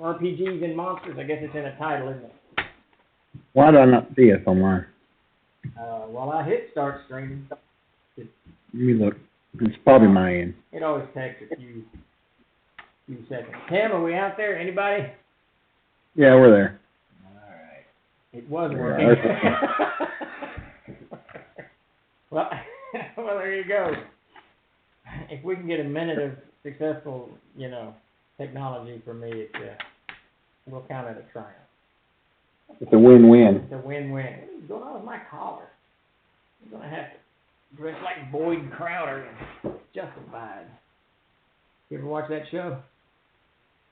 RPGs and monsters. I guess it's in the title, isn't it? Why do I not see us online? While I hit start streaming, Let me look. It's probably my end. it always takes a few seconds. Tim, are we out there? Anybody? Yeah, we're there. All right. It was working. Well, there you go. If we can get a minute of successful, technology for me, we'll count it a triumph. It's a win-win. It's a win-win. What's going on with my collar? I'm going to have to dress like Boyd Crowder and Justified. You ever watch that show?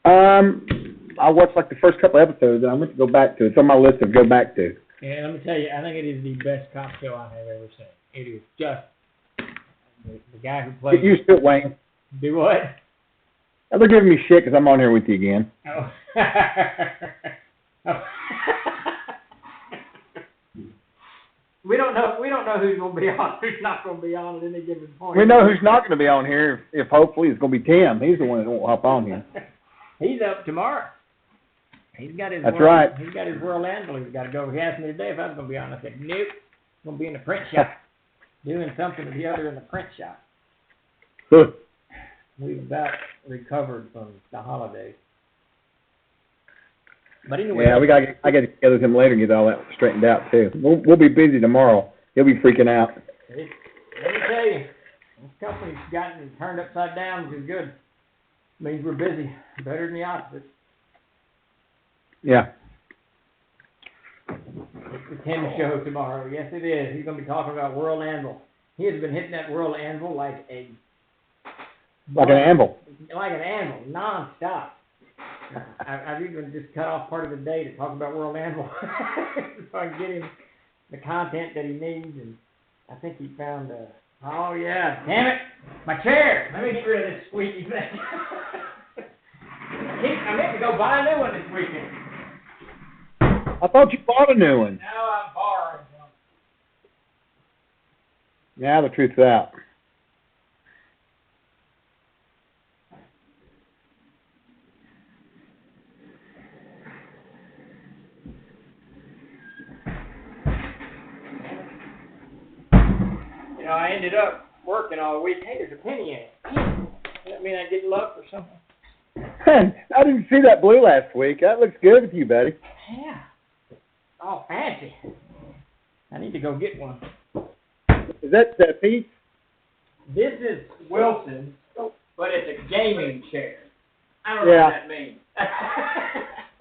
I watched like the first couple episodes, and I went to go back to it. It's on my list to go back to. Yeah, let me tell you, I think it is the best cop show I have ever seen. It is just the guy who plays. Get used to it, Wayne. Do what? They're giving me shit because I'm on here with you again. Oh. We don't know who's going to be on, who's not going to be on at any given point. We know who's not going to be on here. If hopefully it's going to be Tim. He's the one that won't hop on here. He's up tomorrow. He's got his. That's right. He's got his World Anvil. He's got to go. He asked me today if I was going to be on. I said nope. I'm going to be in the print shop, doing something or the other in the print shop. Good. We've about recovered from the holidays. But anyway, yeah, I got to get together with him later and get all that straightened out too. We'll be busy tomorrow. He'll be freaking out. Let me tell you, this company's gotten turned upside down, which is good. Means we're busy. Better than the opposite. Yeah. It's the Tim show tomorrow. Yes, it is. He's going to be talking about World Anvil. He has been hitting that World Anvil like an anvil. Like an anvil, nonstop. I've even just cut off part of the day to talk about World Anvil so I can get him the content that he needs. And I think he found oh yeah, damn it, my chair. Let me get rid of this squeaky thing. I meant to go buy a new one this weekend. I thought you bought a new one. No, I'm borrowing one. Yeah, the truth's out. I ended up working all week. Hey, there's a penny in it. Does that mean I get luck or something? I didn't see that blue last week. That looks good with you, buddy. Yeah. Oh, fancy. I need to go get one. Is that Pete? This is Wilson's, but it's a gaming chair. I don't know what that means. I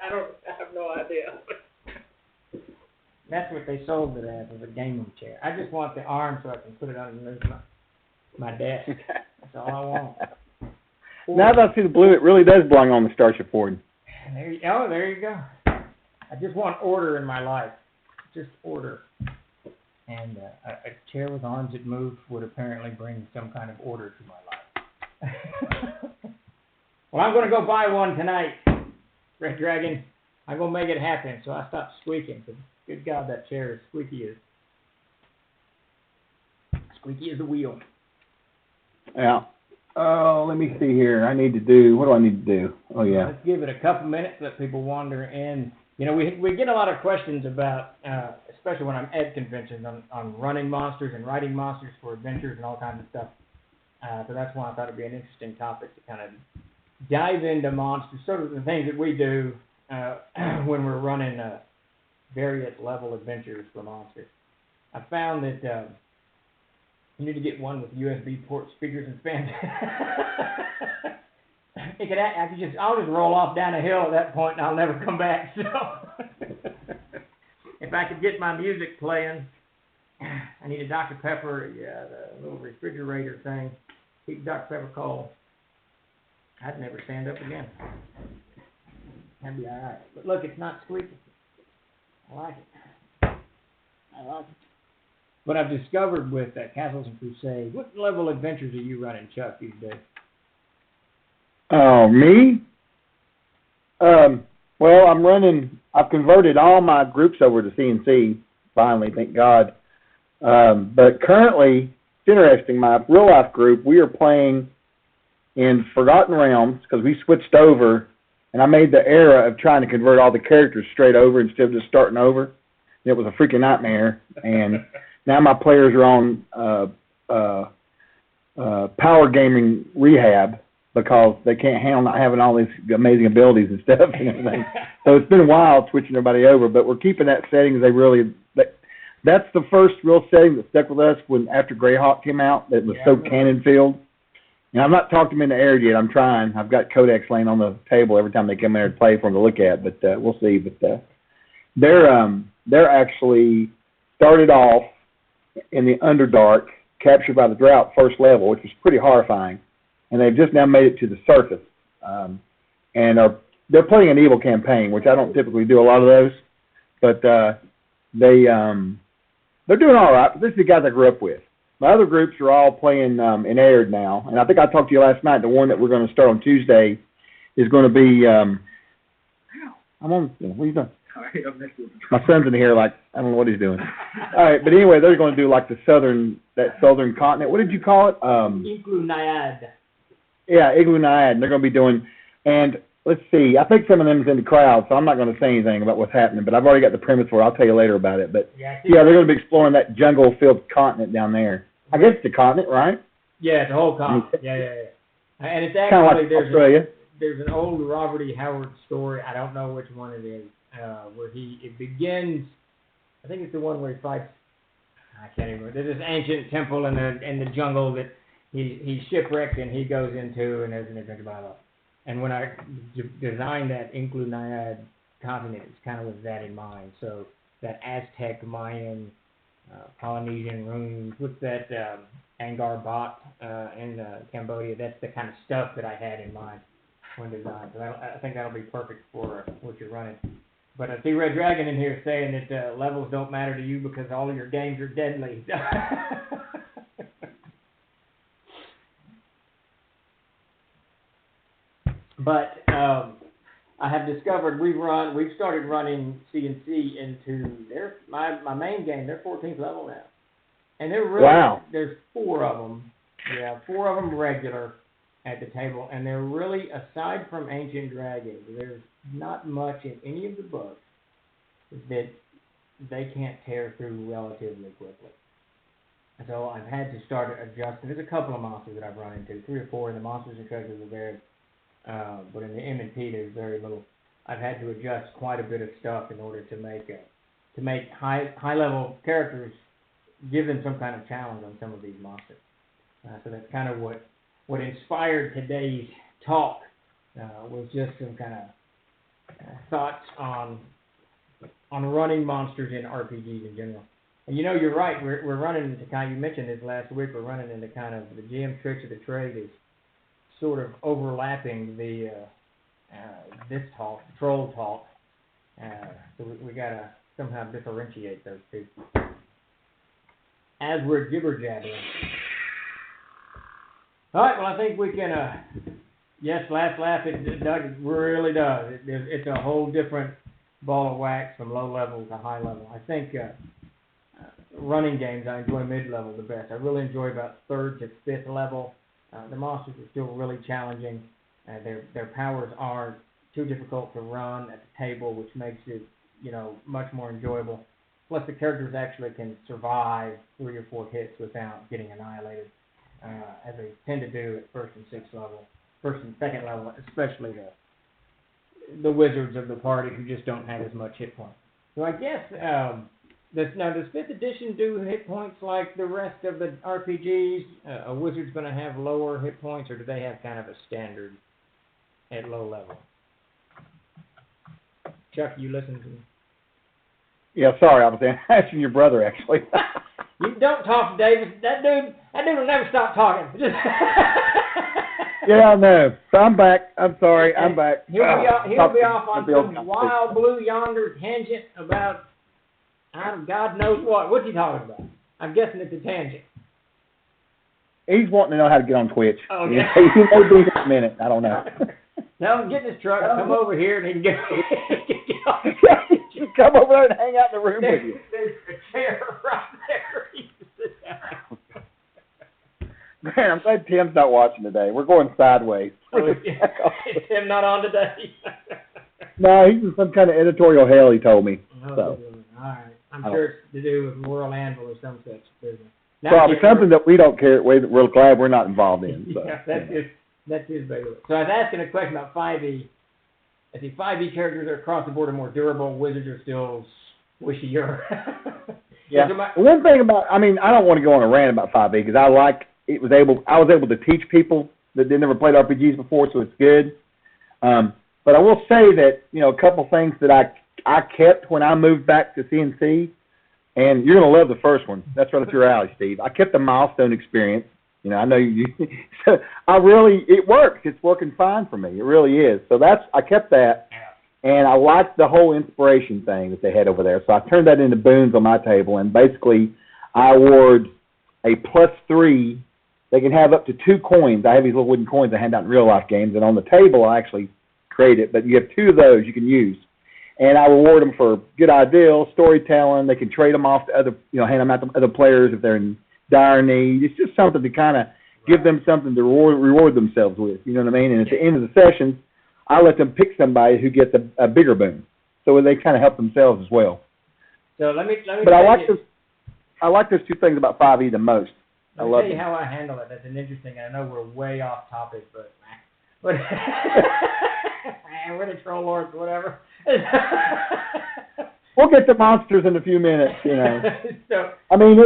have no idea. That's what they sold it as, a gaming chair. I just want the arm so I can put it underneath my desk. That's all I want. Now that I see the blue, it really does belong on the Starship Ford. There you go. I just want order in my life. Just order. And a chair with arms that move would apparently bring some kind of order to my life. Well, I'm going to go buy one tonight, Red Dragon. I'm going to make it happen, so I stop squeaking. Good God, that chair is squeaky as a wheel. Yeah. Oh, let me see here. What do I need to do? Oh, yeah. Let's give it a couple minutes, let people wander in. We get a lot of questions about, especially when I'm at conventions, on running monsters and writing monsters for adventures and all kinds of stuff. So that's why I thought it'd be an interesting topic to kind of dive into monsters, sort of the things that we do when we're running various level adventures for monsters. I found that you need to get one with USB port speakers and fans. I'll just roll off down a hill at that point and I'll never come back. So if I could get my music playing, I need a Dr. Pepper, the little refrigerator thing, keep Dr. Pepper cold. I'd never stand up again. That'd be all right. But look, it's not squeaky. I like it. What I've discovered with Castles and Crusade, what level adventures are you running, Chuck, these days? Oh, me? Well, I've converted all my groups over to CNC, finally, thank God. But currently, it's interesting, my real-life group, we are playing in Forgotten Realms, because we switched over, and I made the error of trying to convert all the characters straight over instead of just starting over. It was a freaking nightmare, and now my players are on power gaming rehab because they can't handle not having all these amazing abilities and stuff and everything. So it's been a while switching everybody over, but we're keeping that setting. That's the first real setting that stuck with us when after Greyhawk came out. That was so canon filled. And I've not talked them into air yet. I'm trying. I've got codex laying on the table every time they come in there to play for them to look at, but we'll see. But they're actually started off in the Underdark, captured by the drought first level, which was pretty horrifying, and they've just now made it to the surface, and they're playing an evil campaign, which I don't typically do a lot of those, but they're doing all right. But this is the guys I grew up with. My other groups are all playing in Aired now, and I think I talked to you last night. The one that we're going to start on Tuesday is going to be. I'm on. What are you doing? My son's in here, like I don't know what he's doing. All right, but anyway, they're going to do like that southern continent. What did you call it? 𝚃𝚘𝚕𝚕. Yeah, 𝚃𝚘𝚕𝚕. And they're going to be doing, and let's see. I think some of them's in the crowd, so I'm not going to say anything about what's happening. But I've already got the premise for it. I'll tell you later about it. But yeah, they're going to be exploring that jungle-filled continent down there. I guess it's a continent, right? Yeah, it's a whole continent. Yeah. And it's actually kind of like Australia. There's an old Robert E. Howard story. I don't know which one it is. Where it begins, I think it's the one where he fights, I can't even remember. There's this ancient temple in the jungle that he's shipwrecked and he goes into, and there's an adventure, blah, blah. And when I designed that 𝚃𝚘𝚕𝚕 continent, it's kind of with that in mind. So that Aztec, Mayan, Polynesian ruins, what's that, Angkor Wat in Cambodia, that's the kind of stuff that I had in mind when designing. So I think that'll be perfect for what you're running. But I see Red Dragon in here saying that levels don't matter to you because all of your games are deadly. But I have discovered we've started running CNC into my main game. They're 14th level now, and they're really there's 4 of them. Yeah, 4 of them regular at the table, and they're really, aside from Ancient Dragons, there's not much in any of the books that they can't tear through relatively quickly. And so I've had to start adjusting. There's a couple of monsters that I've run into, 3 or 4, and the monsters and treasures are there, but in the M&P there's very little. I've had to adjust quite a bit of stuff in order to make high level characters, give them some kind of challenge on some of these monsters. So that's kind of what inspired today's talk, was just some kind of thoughts on running monsters in RPGs in general. And you're right, we're running into kind of, you mentioned this last week, we're running into kind of the GM tricks of the trade is sort of overlapping the this talk, troll talk. So we got to somehow differentiate those two. As we're jibber-jabbering. All right, well, I think we can, yes, laugh, it really does. It's a whole different ball of wax from low level to high level. I think running games, I enjoy mid-level the best. I really enjoy about 3rd to 5th level. The monsters are still really challenging. Their powers aren't too difficult to run at the table, which makes it, much more enjoyable. Plus, the characters actually can survive 3 or 4 hits without getting annihilated, as they tend to do at 1st and 6th level, 1st and 2nd level, especially the wizards of the party who just don't have as much hit points. So I guess, does 5th edition do hit points like the rest of the RPGs? A wizard's going to have lower hit points, or do they have kind of a standard at low level? Chuck, you listen to me? Yeah, sorry, I was asking your brother, actually. You don't talk to Davis. That dude will never stop talking. Yeah, I know. So I'm back. I'm sorry. I'm back. He'll be off on some wild blue yonder tangent about God knows what. What's he talking about? I'm guessing it's a tangent. He's wanting to know how to get on Twitch. Oh, yeah. He may be in a minute. I don't know. Tell him get in his truck, come over here, and he can get on. You come over there and hang out in the room with you. There's a chair right there. You can sit down. Man, I'm glad Tim's not watching today. We're going sideways. Is Tim not on today? No, he's in some kind of editorial hell, he told me. Oh, So. all right. I'm sure it's to do with Royal Anvil or some such business. Now, Probably something that we don't care, we're glad we're not involved in. So. Yeah, that's his bailiwick. So I was asking a question about 5e. I see 5e characters are across the board are more durable. Wizards are still squishier. Yeah. One thing about, I mean, I don't want to go on a rant about 5e because I was able to teach people that never played RPGs before, so it's good. But I will say that, you know, a couple things that I kept when I moved back to CNC, and you're going to love the first one. That's right up your alley, Steve. I kept the milestone experience. You know, I know you. So it works. It's working fine for me. It really is. So I kept that, and I liked the whole inspiration thing that they had over there. So I turned that into boons on my table, and basically I award a +3. They can have up to 2 coins. I have these little wooden coins I hand out in real life games, and on the table I actually create it. But you have 2 of those you can use. And I reward them for good ideals, storytelling. They can trade them off to other, you know, hand them out to other players if they're in dire need. It's just something to kind of give them something to reward themselves with. You know what I mean? And at the end of the sessions, I let them pick somebody who gets a bigger boon, so they kind of help themselves as well. So let me. But I like those 2 things about 5e the most. Let me tell you how I handle it. That's an interesting. I know we're way off topic, but we're the troll lords, whatever. We'll get to monsters in a few minutes, you know. So, I mean,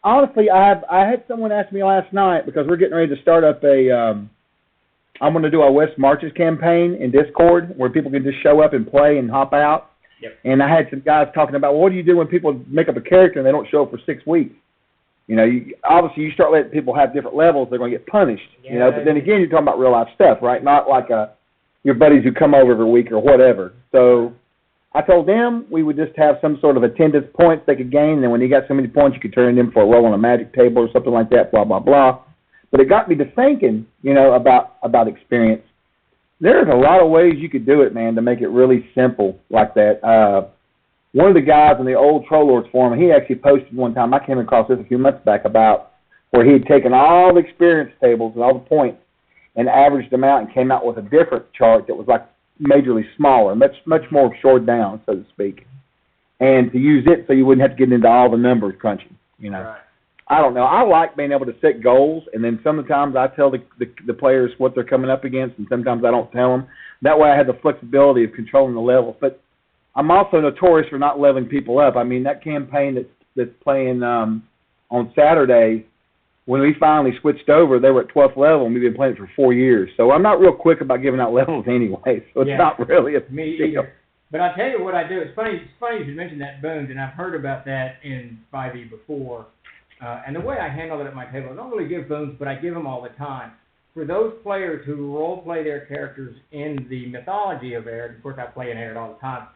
honestly, I had someone ask me last night because we're getting ready to start up I'm going to do a West Marches campaign in Discord where people can just show up and play and hop out. Yep. And I had some guys talking about, well, what do you do when people make up a character and they don't show up for 6 weeks? You know, obviously you start letting people have different levels, they're going to get punished. Yeah, you know, but then again, you're talking about real life stuff, right? Not like your buddies who come over every week or whatever. So I told them we would just have some sort of attendance points they could gain, and then when you got so many points, you could turn them for a roll on a magic table or something like that, blah, blah, blah. But it got me to thinking, you know, about experience. There's a lot of ways you could do it, man, to make it really simple like that. One of the guys in the old Troll Lords forum, he actually posted one time, I came across this a few months back, about where he had taken all the experience tables and all the points and averaged them out and came out with a different chart that was like majorly smaller, much more shored down, so to speak, and to use it so you wouldn't have to get into all the numbers crunching, you know. Right. I don't know. I like being able to set goals, and then sometimes I tell the players what they're coming up against, and sometimes I don't tell them. That way I have the flexibility of controlling the levels. But I'm also notorious for not leveling people up. I mean, that campaign that's playing on Saturday, when we finally switched over, they were at 12th level, and we've been playing it for 4 years. So I'm not real quick about giving out levels anyway, so it's not really a me either. But I'll tell you what I do. It's funny you should mention that boons, and I've heard about that in 5e before. And the way I handle it at my table, I don't really give boons, but I give them all the time. For those players who role-play their characters in the mythology of Arid, of course I play in Arid all the time,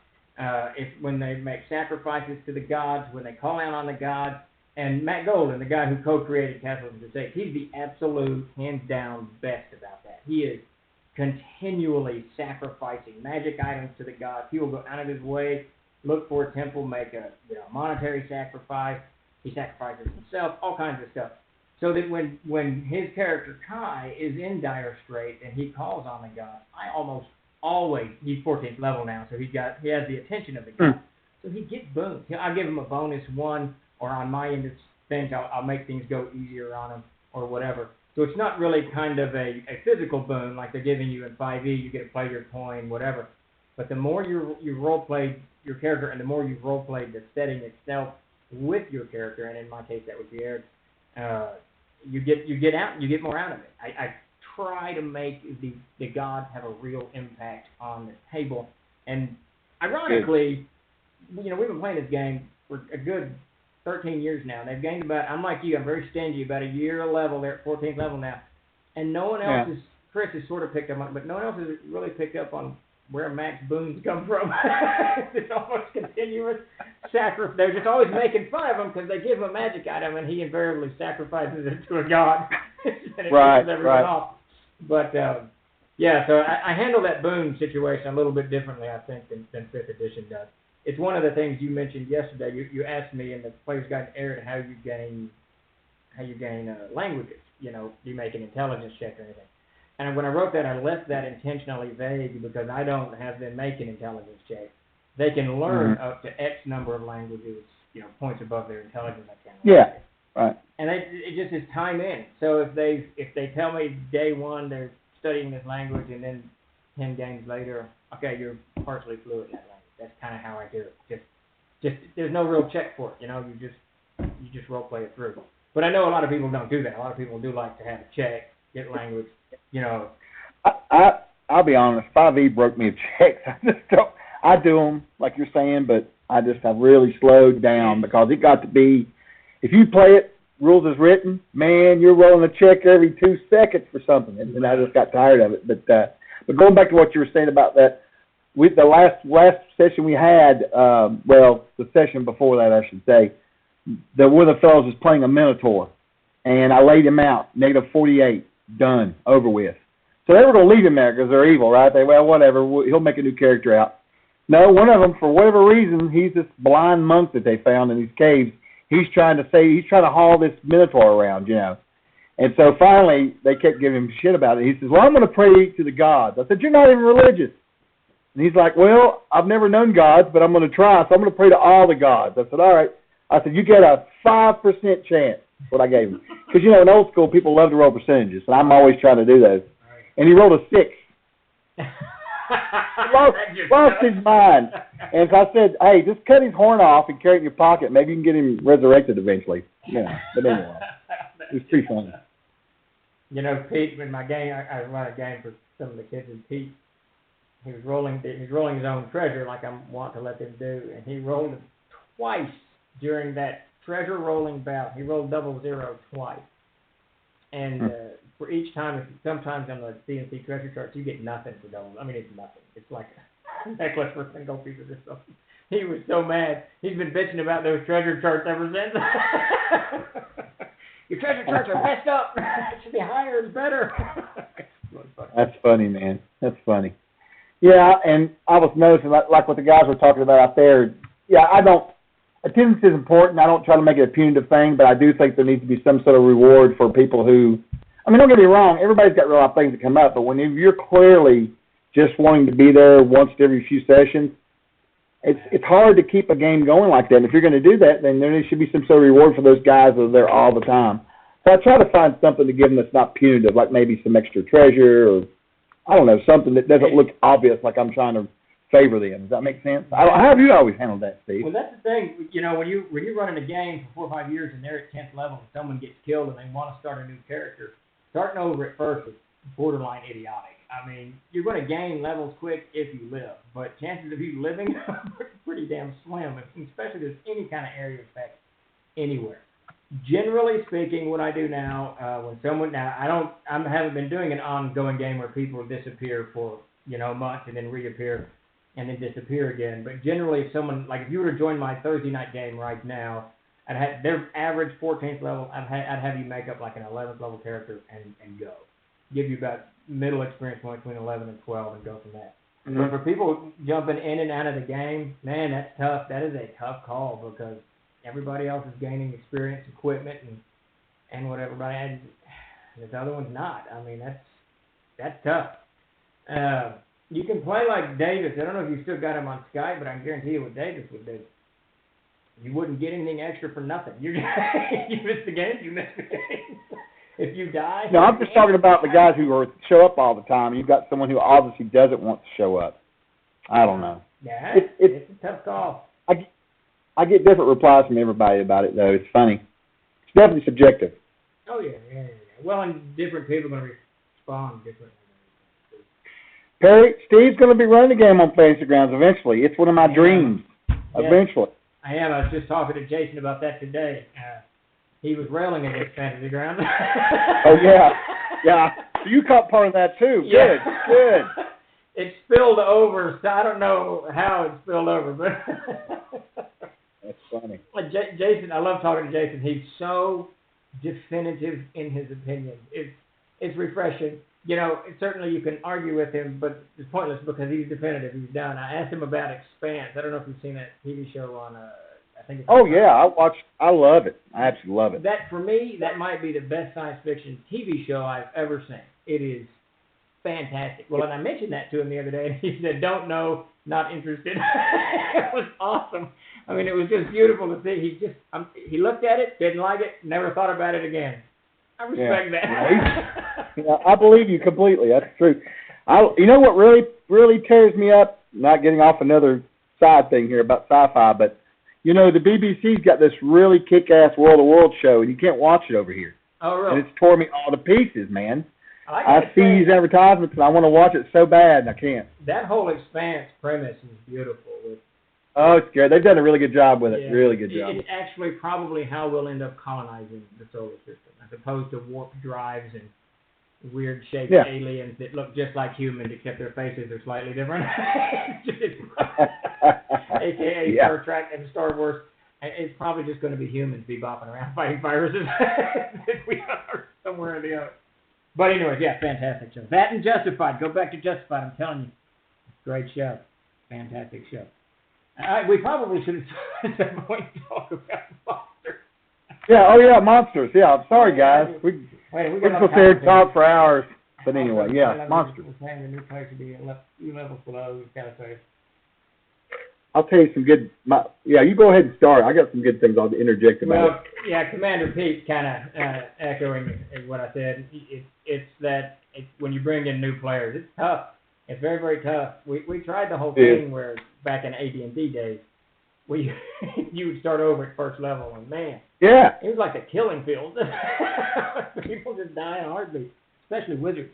when they make sacrifices to the gods, when they call out on the gods, and Matt Golden, the guy who co-created Castles of the Stake, he's the absolute, hands-down best about that. He is continually sacrificing magic items to the gods. He will go out of his way, look for a temple, make a monetary sacrifice. He sacrifices himself, all kinds of stuff. So that when his character Kai is in dire straits and he calls on the gods, I almost always, he's 14th level now, so he has the attention of the gods. So he gets boons. I'll give him a bonus 1, or on my end of things, I'll make things go easier on him, or whatever. So it's not really kind of a physical boon like they're giving you in 5e, you get a player coin, whatever. But the more you role-played your character and the more you've role-played the setting itself with your character, and in my case that would be Arid, you get more out of it. I try to make the gods have a real impact on the table. And ironically, we've been playing this game for a good 13 years now. They've gained about, I'm like you, I'm very stingy, about a year a level. They're at 14th level now. And no one else Chris has sort of picked up on it, but no one else has really picked up on where Max boons come from. It's almost continuous sacrifice. They're just always making fun of him because they give him a magic item and he invariably sacrifices it to a god. And it pisses everyone off. But, so I handle that boon situation a little bit differently, I think, than 5th edition does. It's one of the things you mentioned yesterday. You asked me in the Player's Guide to Arid how you gain languages. Do you make an intelligence check or anything? and when I wrote that, I left that intentionally vague because I don't have them make an intelligence check. They can learn up to X number of languages, points above their intelligence. Yeah, right. And it just is time in. So if they tell me day one they're studying this language, and then 10 games later, okay, you're partially fluent in that language. That's kind of how I do it. Just there's no real check for it. You just role play it through. But I know a lot of people don't do that. A lot of people do like to have a check, get language. I'll be honest. 5e broke me of checks. I just don't. I do them like you're saying, but I've really slowed down because it got to be, if you play it rules as written, man, you're rolling a check every 2 seconds for something, and I just got tired of it. But going back to what you were saying about that, with the last session we had, the session before that, I should say, one of the fellows was playing a Minotaur, and I laid him out, -48, done, over with. So they were going to leave him there because they're evil, right? Whatever, he'll make a new character out. No, one of them, for whatever reason, he's this blind monk that they found in these caves. He's trying to haul this Minotaur around, And so finally, they kept giving him shit about it. He says, well, I'm going to pray to the gods. I said, you're not even religious. And he's like, well, I've never known gods, but I'm going to try, so I'm going to pray to all the gods. I said, all right. I said, you get a 5% chance. That's what I gave him. Because, in old school, people love to roll percentages, and I'm always trying to do those. And he rolled a 6. lost his mind. And so I said, hey, just cut his horn off and carry it in your pocket. Maybe you can get him resurrected eventually. But anyway, it was pretty funny. Pete, in my game, I run a game for some of the kids, and Pete, he was rolling his own treasure like I'm wanting to let them do, and he rolled it twice during that treasure rolling bout. He rolled 00 twice. And for each time, sometimes on the CNC treasure charts, you get nothing for double. I mean, it's nothing. It's like a necklace for single pieces or something. He was so mad. He's been bitching about those treasure charts ever since. Your treasure charts are messed up. It should be higher. It's better. That's funny, man. That's funny. Yeah, and I was noticing, like what the guys were talking about out there, attendance is important. I don't try to make it a punitive thing, but I do think there needs to be some sort of reward for people who, don't get me wrong, everybody's got a lot of things that come up, but when you're clearly just wanting to be there once every few sessions, it's hard to keep a game going like that. And if you're going to do that, then there should be some sort of reward for those guys that are there all the time. So I try to find something to give them that's not punitive, like maybe some extra treasure or, I don't know, something that doesn't look obvious like I'm trying to favor them. Does that make sense? How have you always handled that, Steve? Well, that's the thing. When you're running a game for 4 or 5 years and they're at 10th level and someone gets killed and they want to start a new character, starting over at first is borderline idiotic. You're going to gain levels quick if you live, but chances of you living are pretty damn slim, especially if there's any kind of area effect anywhere. Generally speaking, what I do now, I haven't been doing an ongoing game where people disappear for months and then reappear and then disappear again. But generally, if you were to join my Thursday night game right now, I'd have their average 14th level. I'd have you make up like an 11th level character and go. Give you about middle experience point between 11 and 12 and go from there. Mm-hmm. But for people jumping in and out of the game, man, that's tough. That is a tough call because everybody else is gaining experience, equipment, and what everybody has. The other one's not. That's tough. You can play like Davis. I don't know if you still got him on Skype, but I can guarantee you what Davis would do. You wouldn't get anything extra for nothing. You miss the game, you miss the game. If you die... No, I'm just talking about the guys who show up all the time. You've got someone who obviously doesn't want to show up. I don't know. Yeah, it's a tough call. I get different replies from everybody about it, though. It's funny. It's definitely subjective. Oh, yeah. Well, and different people are going to respond differently. Perry, Steve's going to be running a game on Fantasy Grounds eventually. It's one of my dreams. Eventually. I am. I was just talking to Jason about that today. He was railing against Fantasy Grounds. Oh, yeah. Yeah. So you caught part of that, too. Yeah. Good. It spilled over, so I don't know how it spilled over, but... That's funny. Jason, I love talking to Jason. He's so definitive in his opinion. It's refreshing. Certainly you can argue with him, but it's pointless because he's definitive. He's done. I asked him about Expanse. I don't know if you've seen that TV show on, I think it's... Oh, yeah. I love it. I absolutely love it. That, for me, that might be the best science fiction TV show I've ever seen. It is fantastic. Well, and I mentioned that to him the other day, and he said, "Don't know, not interested." It was awesome. I mean, it was just beautiful to see. He looked at it, didn't like it, never thought about it again. I respect that. Yeah, I believe you completely. That's true. You know what really tears me up? Not getting off another side thing here about sci-fi, but you know the BBC's got this really kick-ass World of Worlds show, and you can't watch it over here. Oh, really? And it's tore me all to pieces, man. I see these advertisements, and I want to watch it so bad, and I can't. That whole Expanse premise is beautiful. Oh, it's good. They've done a really good job with it. Really good job. It's actually probably how we'll end up colonizing the solar system, as opposed to warp drives and weird-shaped aliens that look just like humans, except their faces are slightly different. AKA Star Trek and Star Wars. It's probably just going to be humans bopping around fighting viruses that we are somewhere or the other. But anyways, fantastic show. That and Justified. Go back to Justified. I'm telling you, great show. Fantastic show. We probably should have at some point talk about monsters. Monsters. Yeah, I'm sorry, guys. We're supposed to talk for hours. But anyway, monsters. We're saying the new place would be a few levels below, we've got to say. I'll tell you some good. You go ahead and start. I got some good things I'll interject about. Well, Commander Pete kind of echoing what I said. It's that when you bring in new players, it's tough. It's very, very tough. We tried the whole thing where back in AD&D days, you would start over at first level, and man, it was like a killing field. People just die in a heartbeat, especially wizards.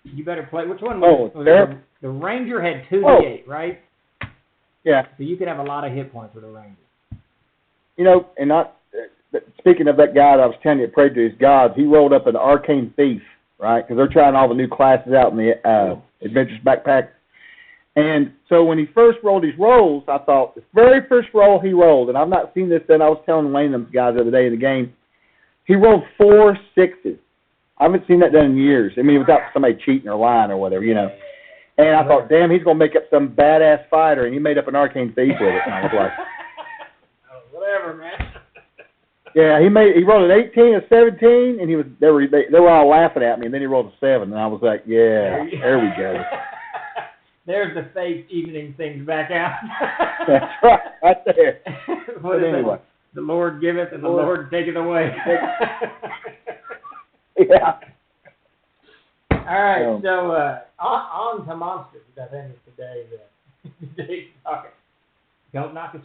You better play. Which one was it? The Ranger had 2d8, right? Yeah. So you could have a lot of hit points with a Ranger. You know, and not speaking of that guy that I was telling you that prayed to his gods, he rolled up an Arcane Thief, right? Because they're trying all the new classes out in the Adventures Backpack. And so when he first rolled his rolls, I thought the very first roll he rolled, and I've not seen this then, I was telling Wayne them guys the other day in the game, he rolled 4 6s. I haven't seen that done in years. I mean, without somebody cheating or lying or whatever, you know. And I thought, damn, he's going to make up some badass fighter, and he made up an Arcane Thief with it. And I was like, whatever, man. Yeah, he rolled an 18, a 17, and they were all laughing at me, and then he rolled a 7, and I was like, there we go. There's the faith evening things back out. That's right there. But anyway. The Lord giveth and the Lord taketh away. Yeah. All right, so on to monsters. I think is today's topic. Don't knock it.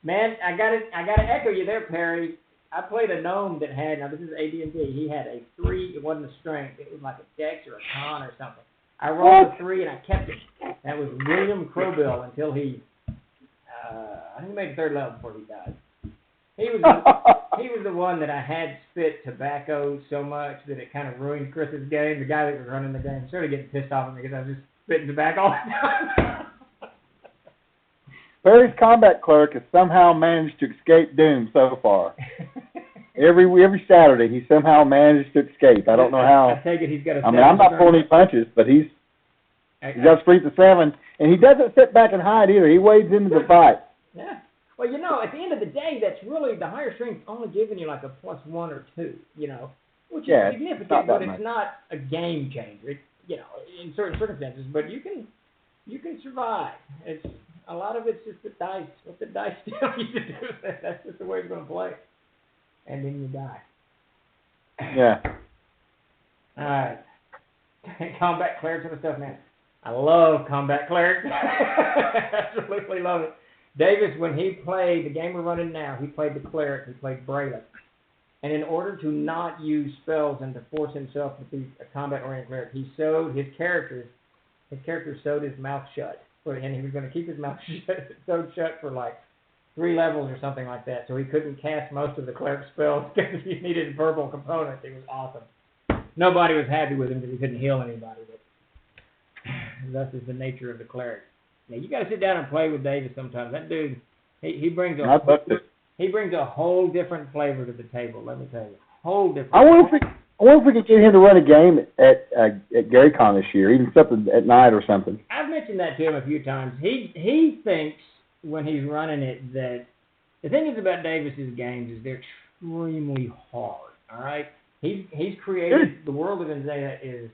Man, I gotta echo you there, Perry. I played a gnome that had, now this is AD&D, he had a 3, it wasn't a strength, it was like a dex or a con or something. I rolled a 3 and I kept it. That was William Crowbill until he I think he made the 3rd level before he died. He was the one that I had spit tobacco so much that it kind of ruined Chris's game. The guy that was running the game started getting pissed off at me because I was just spitting tobacco all the time. Perry's combat clerk has somehow managed to escape doom so far. Every Saturday, he somehow managed to escape. I don't know how. I take it he's got a. I mean, I'm not pulling any punches, but he's got a strength of 7, and he doesn't sit back and hide either. He wades into the fight. Yeah. Well, you know, at the end of the day, that's really the higher strength's only giving you like a +1 or 2, you know, which is significant, but it's not a game changer. It, you know, in certain circumstances, but you can survive. It's a lot of it's just the dice. What the dice tell you to do, that's just the way it's going to play. And then you die. Yeah. All right. Combat clerics and stuff, man. I love combat clerics. Absolutely love it. Davis, when he played the game we're running now, he played the cleric. He played Braylon. And in order to not use spells and to force himself to be a combat-oriented cleric, he sewed his character sewed his mouth shut. And he was going to keep his mouth sewed shut for like 3 levels or something like that, so he couldn't cast most of the cleric spells because he needed verbal components. It was awesome. Nobody was happy with him because he couldn't heal anybody. But thus is the nature of the cleric. Now you got to sit down and play with Davis sometimes. That dude, he brings a whole different flavor to the table. Let me tell you, whole different. I wonder if we could get him to run a game at GaryCon this year, even something at night or something. I've mentioned that to him a few times. He thinks when he's running it that the thing is about Davis's games is they're extremely hard. All right, he's created the world of Inzaya is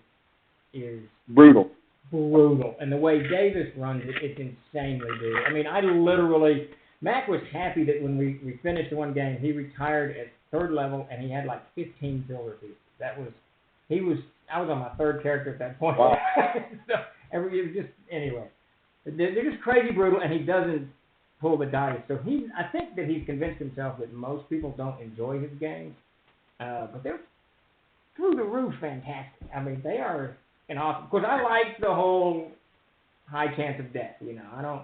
is brutal. Brutal. And the way Davis runs it, it's insanely good. I mean, I literally, Mac was happy that when we finished one game, he retired at 3rd level, and he had like 15 silver pieces. I was on my 3rd character at that point. Wow. So, anyway. They're just crazy brutal, and he doesn't pull the dice. So I think that he's convinced himself that most people don't enjoy his games, but they're through the roof fantastic. I mean, they are an awesome. Of course, I like the whole high chance of death. You know, I don't.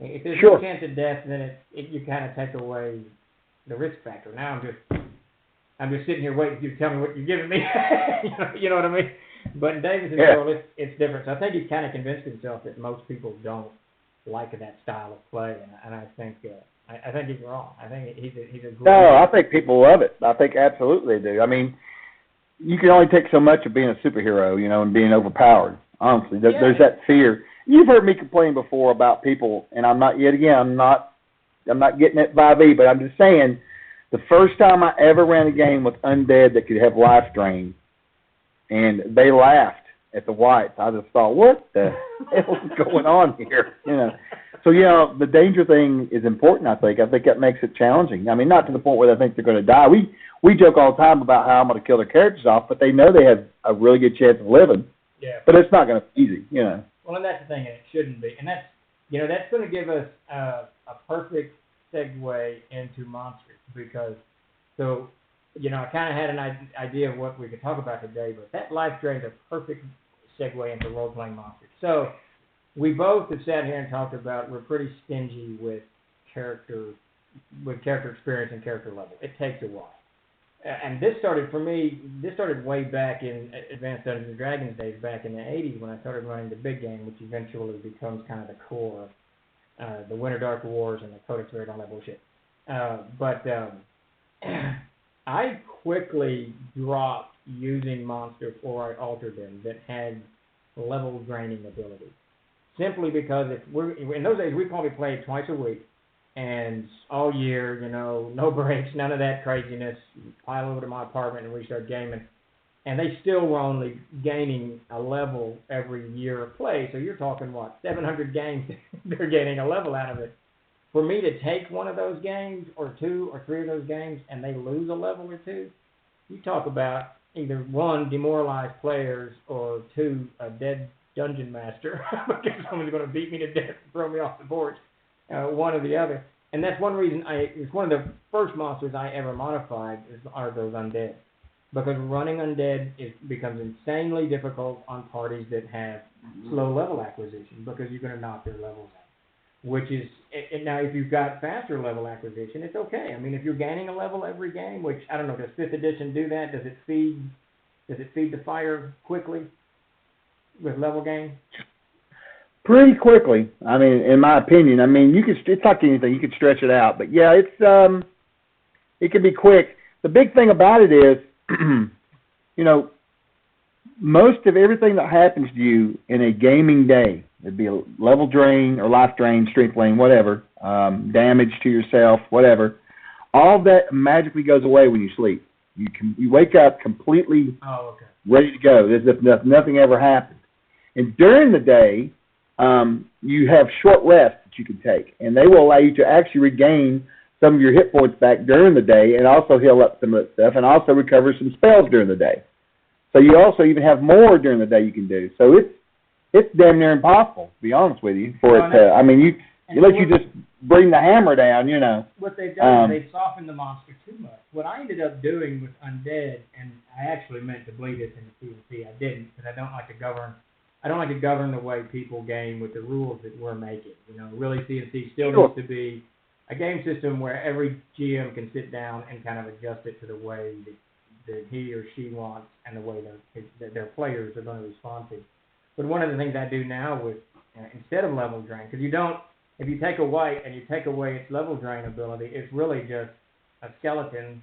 If there's no chance of death, then you kind of take away the risk factor. Now I'm just sitting here waiting for you to tell me what you're giving me. you know what I mean? But in Davis' world, it's different. So I think he's kind of convinced himself that most people don't like that style of play, and I think he's wrong. I think he's a great. No, I think people love it. I think absolutely they do. I mean, you can only take so much of being a superhero, and being overpowered. Honestly, there's that fear. You've heard me complain before about people, and I'm not getting it 5e, but I'm just saying, the first time I ever ran a game with undead that could have life drain, and they laughed at the whites, I just thought, what the hell is going on here? So, the danger thing is important, I think. I think that makes it challenging. I mean, not to the point where they think they're going to die. We joke all the time about how I'm going to kill their characters off, but they know they have a really good chance of living. Yeah. But it's not going to be easy, Well, and that's the thing, and it shouldn't be. And that's going to give us a perfect segue into monsters, because, I kind of had an idea of what we could talk about today, but that life drain is a perfect segue into role-playing monsters. So we both have sat here and talked about we're pretty stingy with character experience and character level. It takes a while. And this started way back in Advanced Dungeons and Dragons days, back in the 80s, when I started running the big game, which eventually becomes kind of the core of the Winter Dark Wars and the Codex Verde, all that bullshit. I quickly dropped using monsters, or I altered them, that had level draining abilities. Simply because in those days, we probably played twice a week, and all year, no breaks, none of that craziness. Pile over to my apartment and we start gaming. And they still were only gaining a level every year of play. So you're talking, 700 games, they're gaining a level out of it. For me to take one of those games, or 2 or 3 of those games, and they lose a level or 2, you talk about either 1, demoralized players, or 2, a dead dungeon master, because someone's going to beat me to death and throw me off the board. One or the other. And that's one reason it's one of the first monsters I ever modified are those undead. Because running undead becomes insanely difficult on parties that have slow level acquisition, because you're going to knock their levels out. Which is, now if you've got faster level acquisition, it's okay. I mean, if you're gaining a level every game, which, I don't know, does 5th edition do that? Does it feed the fire quickly with level gain? Pretty quickly. I mean, in my opinion. I mean, it's like anything. You could stretch it out. But, yeah, it can be quick. The big thing about it is, most of everything that happens to you in a gaming day, it'd be a level drain or life drain, strength drain, whatever, damage to yourself, whatever, all of that magically goes away when you sleep. You wake up completely ready to go, as if nothing ever happened. And during the day, you have short rests that you can take, and they will allow you to actually regain some of your hit points back during the day, and also heal up some of that stuff, and also recover some spells during the day. So you also even have more during the day you can do. So it's damn near impossible, to be honest with you, for it to, I mean, you just bring the hammer down, What they've done is they've softened the monster too much. What I ended up doing with Undead, and I actually meant to bleed this into PvP, I didn't, because I don't like to govern the way people game with the rules that we're making. Really C&C still needs to be a game system where every GM can sit down and kind of adjust it to the way that he or she wants, and the way that their players are going to respond to. But one of the things I do now with, instead of level drain, because if you take a white and you take away its level drain ability, it's really just a skeleton,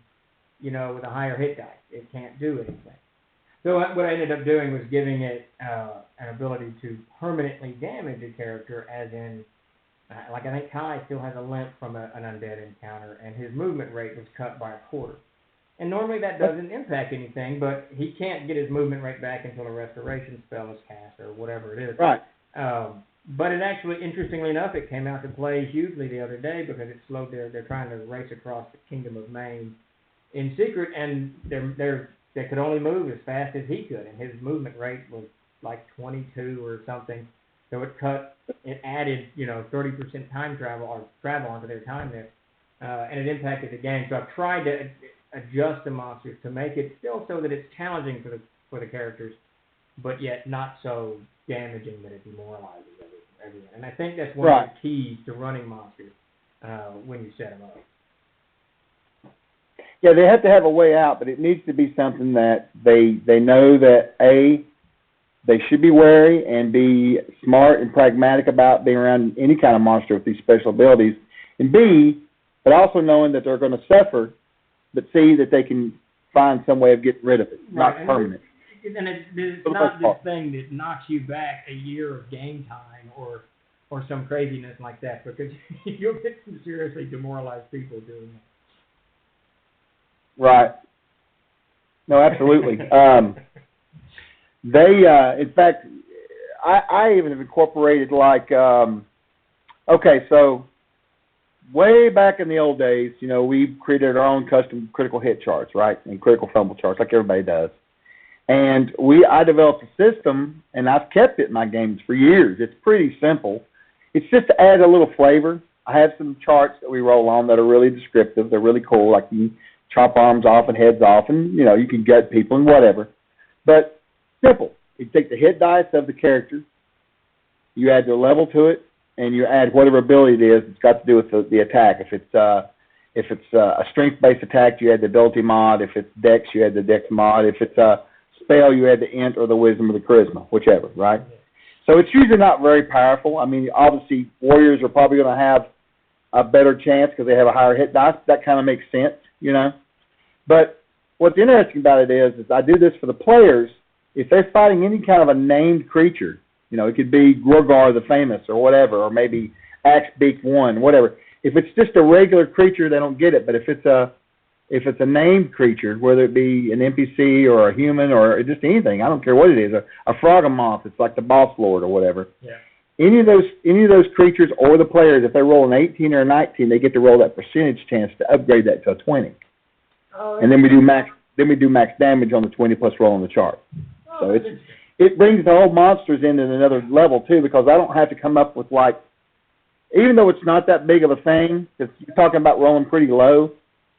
with a higher hit dice. It can't do anything. So what I ended up doing was giving it an ability to permanently damage a character, as in, like I think Kai still has a limp from an undead encounter, and his movement rate was cut by a quarter. And normally that doesn't impact anything, but he can't get his movement rate back until a restoration spell is cast or whatever it is. Right. But it actually, interestingly enough, it came out to play hugely the other day because it slowed they're trying to race across the Kingdom of Maine in secret, and they could only move as fast as he could, and his movement rate was like 22 or something. So it added 30% time travel onto their time there, and it impacted the game. So I've tried to adjust the monsters to make it still so that it's challenging for the characters, but yet not so damaging that it demoralizes everyone. And I think that's one of the keys to running monsters when you set them up. Yeah, they have to have a way out, but it needs to be something that they know that A, they should be wary and be smart and pragmatic about being around any kind of monster with these special abilities, and B, but also knowing that they're going to suffer, but see that they can find some way of getting rid of it, not permanent. And it's not this thing that knocks you back a year of game time or some craziness like that, because you'll get some seriously demoralized people doing it. Right. No, absolutely. In fact, I even have incorporated okay, so way back in the old days, we created our own custom critical hit charts, right, and critical fumble charts like everybody does. And I developed a system, and I've kept it in my games for years. It's pretty simple. It's just to add a little flavor. I have some charts that we roll on that are really descriptive. They're really cool, like you chop arms off and heads off, and, you can gut people and whatever. But simple. You take the hit dice of the character, you add the level to it, and you add whatever ability it is. It's got to do with the attack. If it's a strength-based attack, you add the ability mod. If it's dex, you add the dex mod. If it's a spell, you add the int or the wisdom or the charisma, whichever, right? So it's usually not very powerful. I mean, obviously, warriors are probably going to have a better chance because they have a higher hit dice. That kind of makes sense, But what's interesting about it is I do this for the players. If they're fighting any kind of a named creature, it could be Gorgar the Famous or whatever, or maybe Axebeak 1, whatever. If it's just a regular creature, they don't get it. But if it's a named creature, whether it be an NPC or a human or just anything, I don't care what it is, a Froghemoth, it's like the Boss Lord or whatever. Yeah. Any of those creatures or the players, if they roll an 18 or a 19, they get to roll that percentage chance to upgrade that to a 20. Oh, and then we do max damage on the 20 plus roll on the chart. So it brings the whole monsters into another level too, because I don't have to come up with even though it's not that big of a thing, because you're talking about rolling pretty low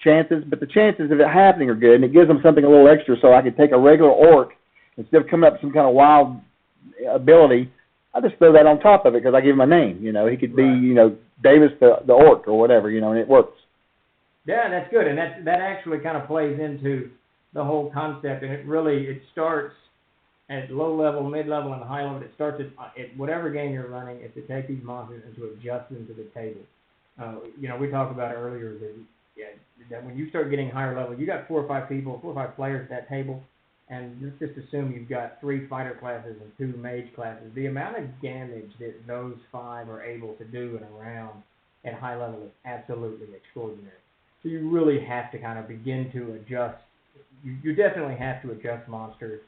chances, but the chances of it happening are good, and it gives them something a little extra. So I could take a regular orc instead of coming up with some kind of wild ability. I just throw that on top of it because I give him a name. He could be Davis the orc or whatever, and it works. Yeah, that's good, and that actually kind of plays into the whole concept, and it starts at low level, mid level, and high level. It starts at whatever game you're running, is to take these monsters and to adjust them to the table. We talked about earlier that when you start getting higher level, you got 4 or 5 players at that table, and let's just assume you've got 3 fighter classes and 2 mage classes. The amount of damage that those 5 are able to do in a round at high level is absolutely extraordinary. So you really have to kind of begin to adjust. You definitely have to adjust monsters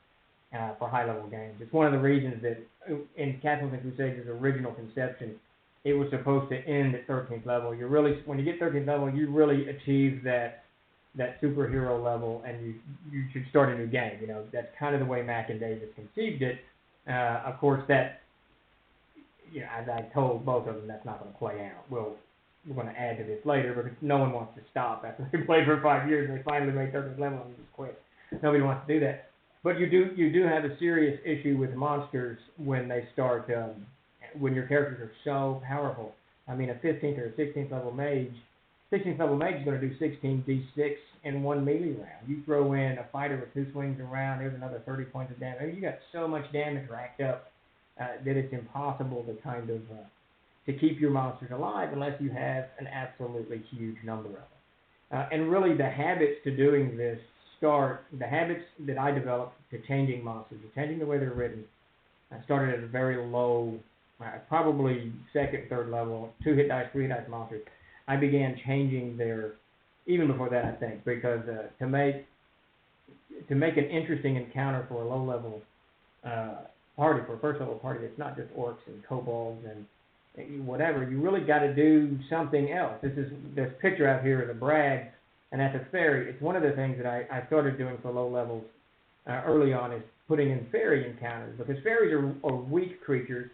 for high-level games. It's one of the reasons that in Castles and Crusaders' original conception, it was supposed to end at 13th level. When you get 13th level, you really achieve that superhero level, and you should start a new game. That's kind of the way Mack and Davis conceived it. Of course, as I told both of them, that's not going to play out. We're going to add to this later, because no one wants to stop after they played for 5 years and they finally made 13th level and just quit. Nobody wants to do that. But you do have a serious issue with monsters when they start, when your characters are so powerful. I mean, a 15th or a 16th level mage is going to do 16 d6 in one melee round. You throw in a fighter with 2 swings around, there's another 30 points of damage. I mean, you got so much damage racked up that it's impossible to kind of to keep your monsters alive unless you have an absolutely huge number of them. And really, the habits to doing this the habits that I developed to changing monsters, to changing the way they're written, started at a very low, probably 2nd, 3rd level, 2 hit dice, 3 hit dice monsters. I began changing their even before that, I think, because to make an interesting encounter for a low-level party, for a first-level party, it's not just orcs and kobolds and whatever. You really got to do something else. This picture out here of the brag, and that's a fairy. It's one of the things that I started doing for low levels early on, is putting in fairy encounters, because fairies are weak creatures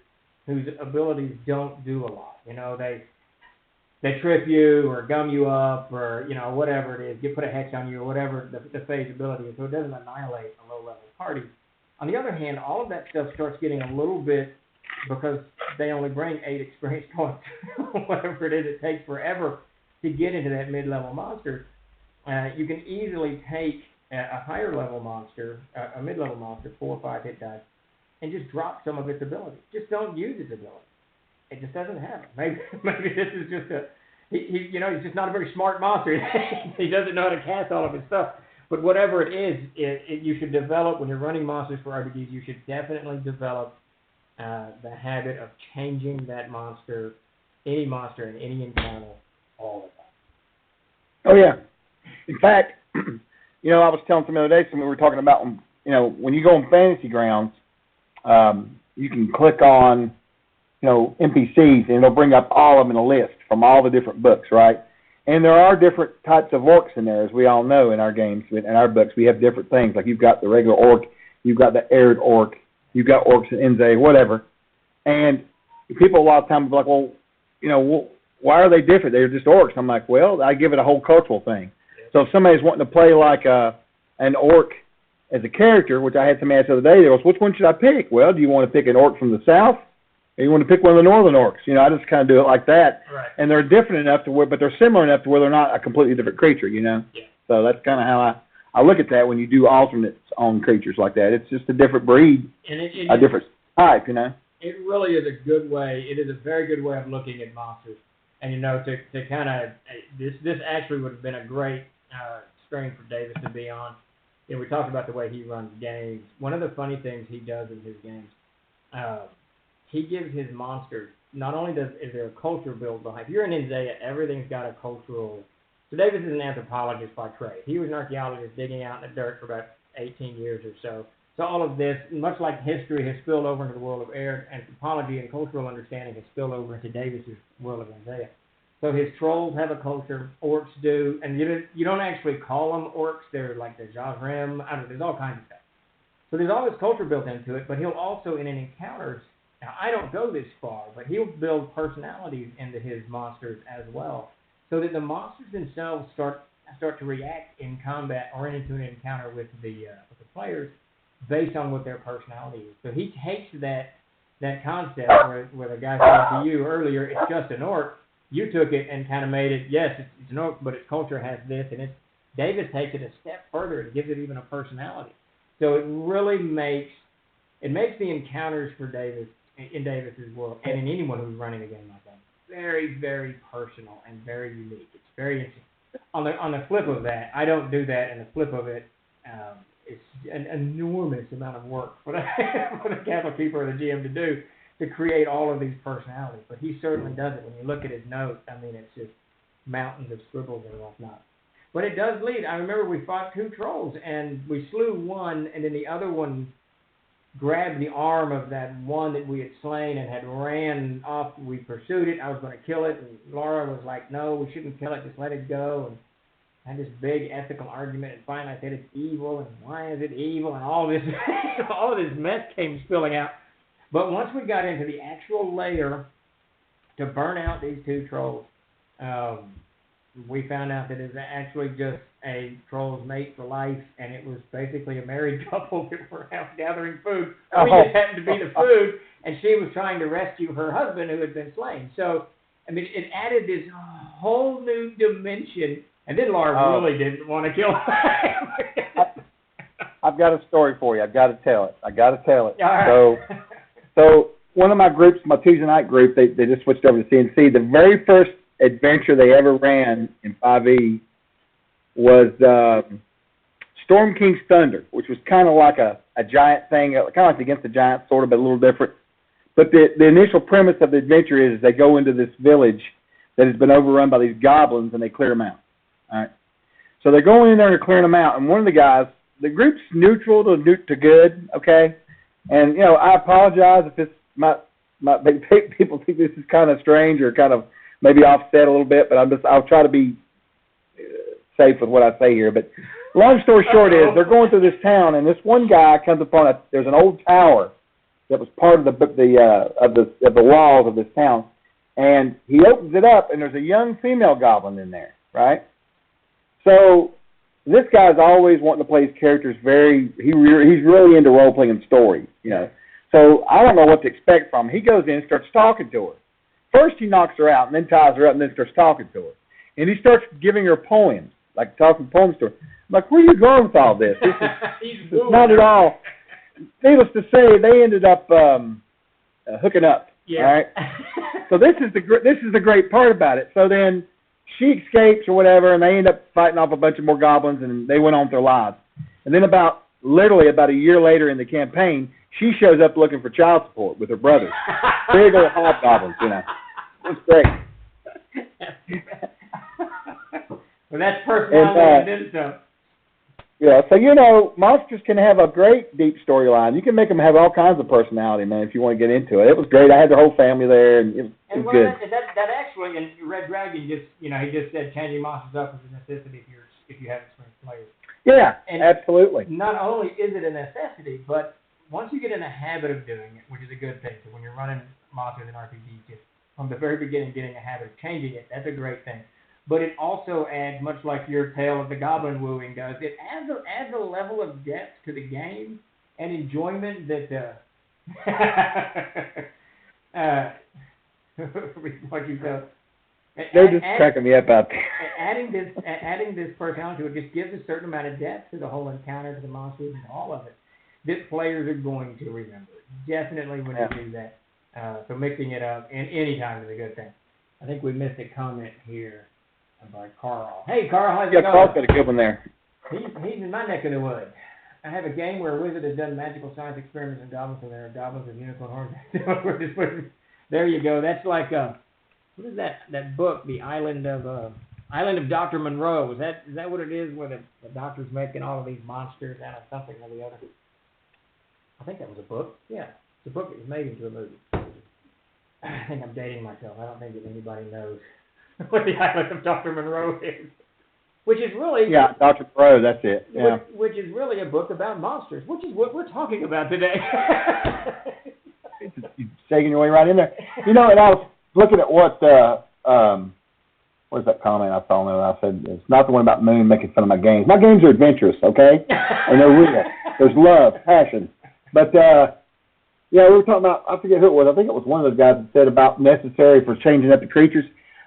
whose abilities don't do a lot. You know, they trip you or gum you up or, you know, whatever it is, put a hex on you or whatever the phase ability is, so it doesn't annihilate a low-level party. On the other hand, all of that stuff starts getting a little bit, because they only bring 8 experience points, whatever it is, it takes forever to get into that mid-level monster. You can easily take a higher-level monster, a mid-level monster, 4 or 5 hit dice, and just drop some of its ability. Just don't use its ability. It just doesn't have it. Maybe this is just he's just not a very smart monster. He doesn't know how to cast all of his stuff. But whatever it is, you should develop, when you're running monsters for RPGs, you should definitely develop the habit of changing that monster, any monster in any encounter, all the time. Oh, yeah. In fact, you know, I was telling some the other day, we were talking about, you know, when you go on Fantasy Grounds, you can click on, you know, NPCs, and it'll bring up all of them in a list from all the different books, right? And there are different types of orcs in there, as we all know in our games. In our books, we have different things. Like, you've got the regular orc, you've got the arid orc, you've got orcs in Enzay, whatever. And people a lot of times are like, well, you know, why are they different? They're just orcs. I'm like, well, I give it a whole cultural thing. So if somebody's wanting to play like an orc as a character, which I had somebody ask the other day, they goes, which one should I pick? Well, do you want to pick an orc from the south? Or you want to pick one of the northern orcs? You know, I just kind of do it like that. Right. And they're different enough to where, but they're similar enough to where they're not a completely different creature, you know? Yeah. So that's kind of how I look at that when you do alternates on creatures like that. It's just a different breed, and a different type, you know? It really is a good way. It is a very good way of looking at monsters. And, you know, to kind of, this actually would have been a great string for Davis to be on. You know, we talked about the way he runs games. One of the funny things he does in his games, he gives his monsters, not only is there a culture built behind. If you're in Enzaya, everything's got a cultural. So Davis is an anthropologist by trade. He was an archaeologist digging out in the dirt for about 18 years or so. So all of this, much like history, has spilled over into the world of anthropology, and cultural understanding has spilled over into Davis's world of Enzaya. So his trolls have a culture, orcs do, and you don't actually call them orcs. They're like the Jahrim. I don't know, there's all kinds of stuff. So there's all this culture built into it, but he'll also, in an encounters, now I don't go this far, but he'll build personalities into his monsters as well, so that the monsters themselves start to react in combat or into an encounter with the players based on what their personality is. So he takes that concept where the guy said to you earlier, it's just an orc. You took it and kind of made it, yes, it's an orc, but its culture has this, and Davis takes it a step further and gives it even a personality. So it really makes the encounters for Davis, in Davis's world, and in anyone who's running a game like that, very, very personal and very unique. It's very interesting. On the flip of that, I don't do that, and the flip of it, it's an enormous amount of work for the Castle Keeper or the GM to do, to create all of these personalities. But he certainly does it. When you look at his notes, I mean, it's just mountains of scribbles and whatnot. But it does lead. I remember we fought 2 trolls, and we slew one, and then the other one grabbed the arm of that one that we had slain and had ran off. We pursued it. I was going to kill it, and Laura was like, no, we shouldn't kill it. Just let it go. And I had this big ethical argument, and finally I said it's evil, and why is it evil, and all this mess came spilling out. But once we got into the actual lair to burn out these 2 trolls, we found out that it was actually just a troll's mate for life, and it was basically a married couple that were out gathering food. We just happened to be the food, and she was trying to rescue her husband who had been slain. So, I mean, it added this whole new dimension, and then Laura really didn't want to kill him. I've got a story for you. I've got to tell it. All right. So one of my groups, my Tuesday night group, they just switched over to CNC. The very first adventure they ever ran in 5e was Storm King's Thunder, which was kind of like a giant thing, kind of like Against the Giants, sort of, but a little different. But the initial premise of the adventure is they go into this village that has been overrun by these goblins, and they clear them out. All right. So they're going in there and clearing them out. And one of the guys, the group's neutral to good, okay? And, you know, I apologize if this people think this is kind of strange or kind of maybe offset a little bit, but I'll try to be safe with what I say here. But long story short is they're going through this town, and this one guy comes upon there's an old tower that was part of the walls of this town, and he opens it up, and there's a young female goblin in there, right? So this guy's always wanting to play his characters he's really into role-playing and story, you know. So I don't know what to expect from him. He goes in and starts talking to her. First he knocks her out and then ties her up and then starts talking to her. And he starts giving her poems, like talking poems to her. I'm like, where are you going with all this? This is not at all. Needless to say, they ended up hooking up, all right? So this is the great part about it. So then she escapes or whatever, and they end up fighting off a bunch of more goblins, and they went on with their lives. And then literally about a year later in the campaign, she shows up looking for child support with her brothers. Big old hobgoblins, you know. It's great. Well, that's personality in itself. Yeah, so, you know, monsters can have a great deep storyline. You can make them have all kinds of personality, man, if you want to get into it. It was great. I had the whole family there, and it was good. That actually, and Red Dragon he just said changing monsters up is a necessity if you have experienced players. Yeah, and absolutely. Not only is it a necessity, but once you get in the habit of doing it, which is a good thing, so when you're running monsters in RPGs, just from the very beginning getting a habit of changing it, that's a great thing. But it also adds, much like your Tale of the Goblin Wooing does, it adds a level of depth to the game and enjoyment that what you said. They're just cracking me up out there. Adding this personality to it just gives a certain amount of depth to the whole encounter, to the monsters, and all of it that players are going to remember. Definitely when you do that. So mixing it up any time is a good thing. I think we missed a comment here by Carl. Hey, Carl, how's it going? Yeah, Carl's got a good one there. He's in my neck of the woods. I have a game where a wizard has done magical science experiments on goblins, and there are goblins with unicorn horns. There you go. That's like what is that book, The Island of Dr. Monroe? Is that what it is, where the doctor's making all of these monsters out of something or the other? I think that was a book. Yeah, it's a book that was made into a movie. I think I'm dating myself. I don't think that anybody knows what The Island of Dr. Monroe is. Which is really... Yeah, Dr. Monroe, that's it. Yeah. Which is really a book about monsters, which is what we're talking about today. You're shaking your way right in there. You know, and I was looking at what was that comment I saw there? I said, it's not the one about Moon making fun of my games. My games are adventurous, okay? And they're real. There's love, passion. But, yeah, we were talking about, I forget who it was. I think it was one of those guys that said about necessary for changing up the creatures.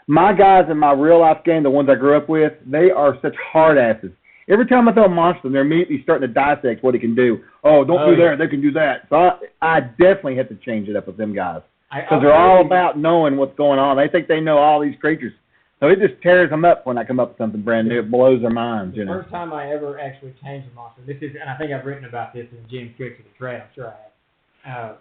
My guys in my real-life game, the ones I grew up with, they are such hard asses. Every time I throw a monster, they're immediately starting to dissect what he can do. Oh, don't do that. They can do that. So I definitely have to change it up with them guys. Because they're all about knowing what's going on. They think they know all these creatures. So it just tears them up when I come up with something brand new. It blows their minds, you know. The first time I ever actually changed a monster, and I think I've written about this in Jim's Tricks of the Trail. Sure I have.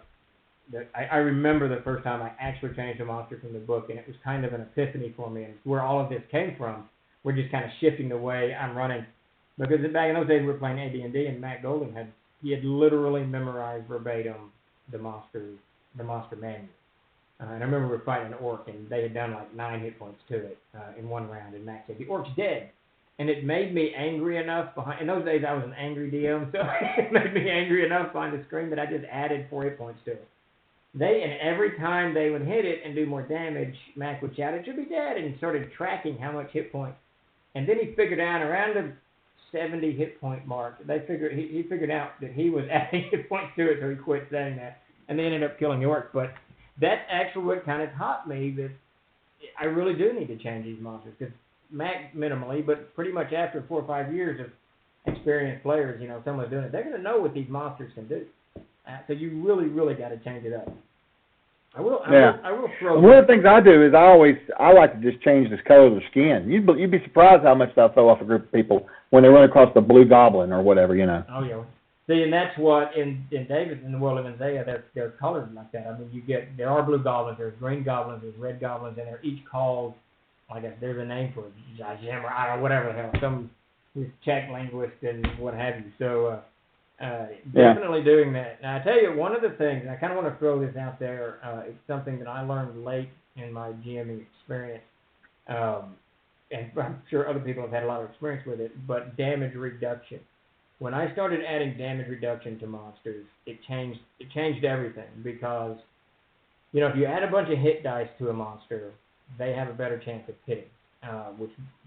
I remember the first time I actually changed a monster from the book, and it was kind of an epiphany for me. And where all of this came from, we're just kind of shifting the way I'm running. Because back in those days, we were playing AD&D, and Matt Golden had literally memorized verbatim the monster manual. And I remember we were fighting an orc, and they had done like 9 hit points to it in one round, and Matt said, the orc's dead. And it made me angry enough in those days I was an angry DM, so it made me angry enough behind the screen that I just added 4 hit points to it. And every time they would hit it and do more damage, Mac would shout, it should be dead, and started tracking how much hit points. And then he figured out around the 70 hit point mark, he figured out that he was adding hit points to it, so he quit saying that. And they ended up killing the orc. But that's actually what kind of taught me that I really do need to change these monsters. Because Mac minimally, but pretty much after 4 or 5 years of experienced players, someone's doing it, they're going to know what these monsters can do. So you really, really got to change it up. I will throw. One of the things I do is I like to just change the color of their skin. You'd be surprised how much they'll throw off a group of people when they run across the blue goblin or whatever, Oh yeah. See, and that's what in David, in the world of Isaiah, they're colored like that. I mean, there are blue goblins, there's green goblins, there's red goblins, and they're each called, there's a name for it, Jim or whatever the hell, his Czech linguist and what have you. So definitely doing that. Now I tell you, one of the things, and I kind of want to throw this out there, it's something that I learned late in my GMing experience, and I'm sure other people have had a lot of experience with it, but damage reduction. When I started adding damage reduction to monsters, it changed everything, because, you know, if you add a bunch of hit dice to a monster, they have a better chance of hitting.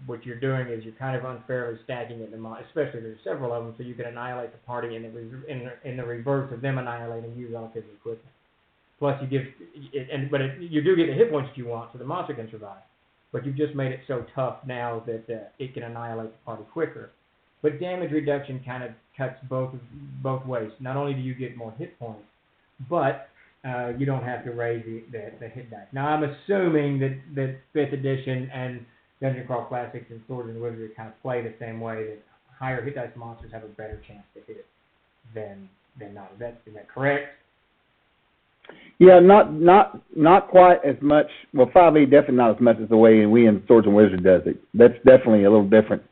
What you're doing is you're kind of unfairly stacking it, especially there's several of them, so you can annihilate the party in the reverse of them annihilating you relatively quickly. Plus you you do get the hit points that you want, so the monster can survive. But you've just made it so tough now that it can annihilate the party quicker. But damage reduction kind of cuts both ways. Not only do you get more hit points, but you don't have to raise the hit dice. Now I'm assuming that 5th edition and Dungeon Crawl Classics and Swords and Wizardry kind of play the same way, that higher hit dice monsters have a better chance to hit than not. Is that correct? Yeah, not quite as much. Well, 5e definitely not as much as the way we in Swords and Wizards does it. That's definitely a little different.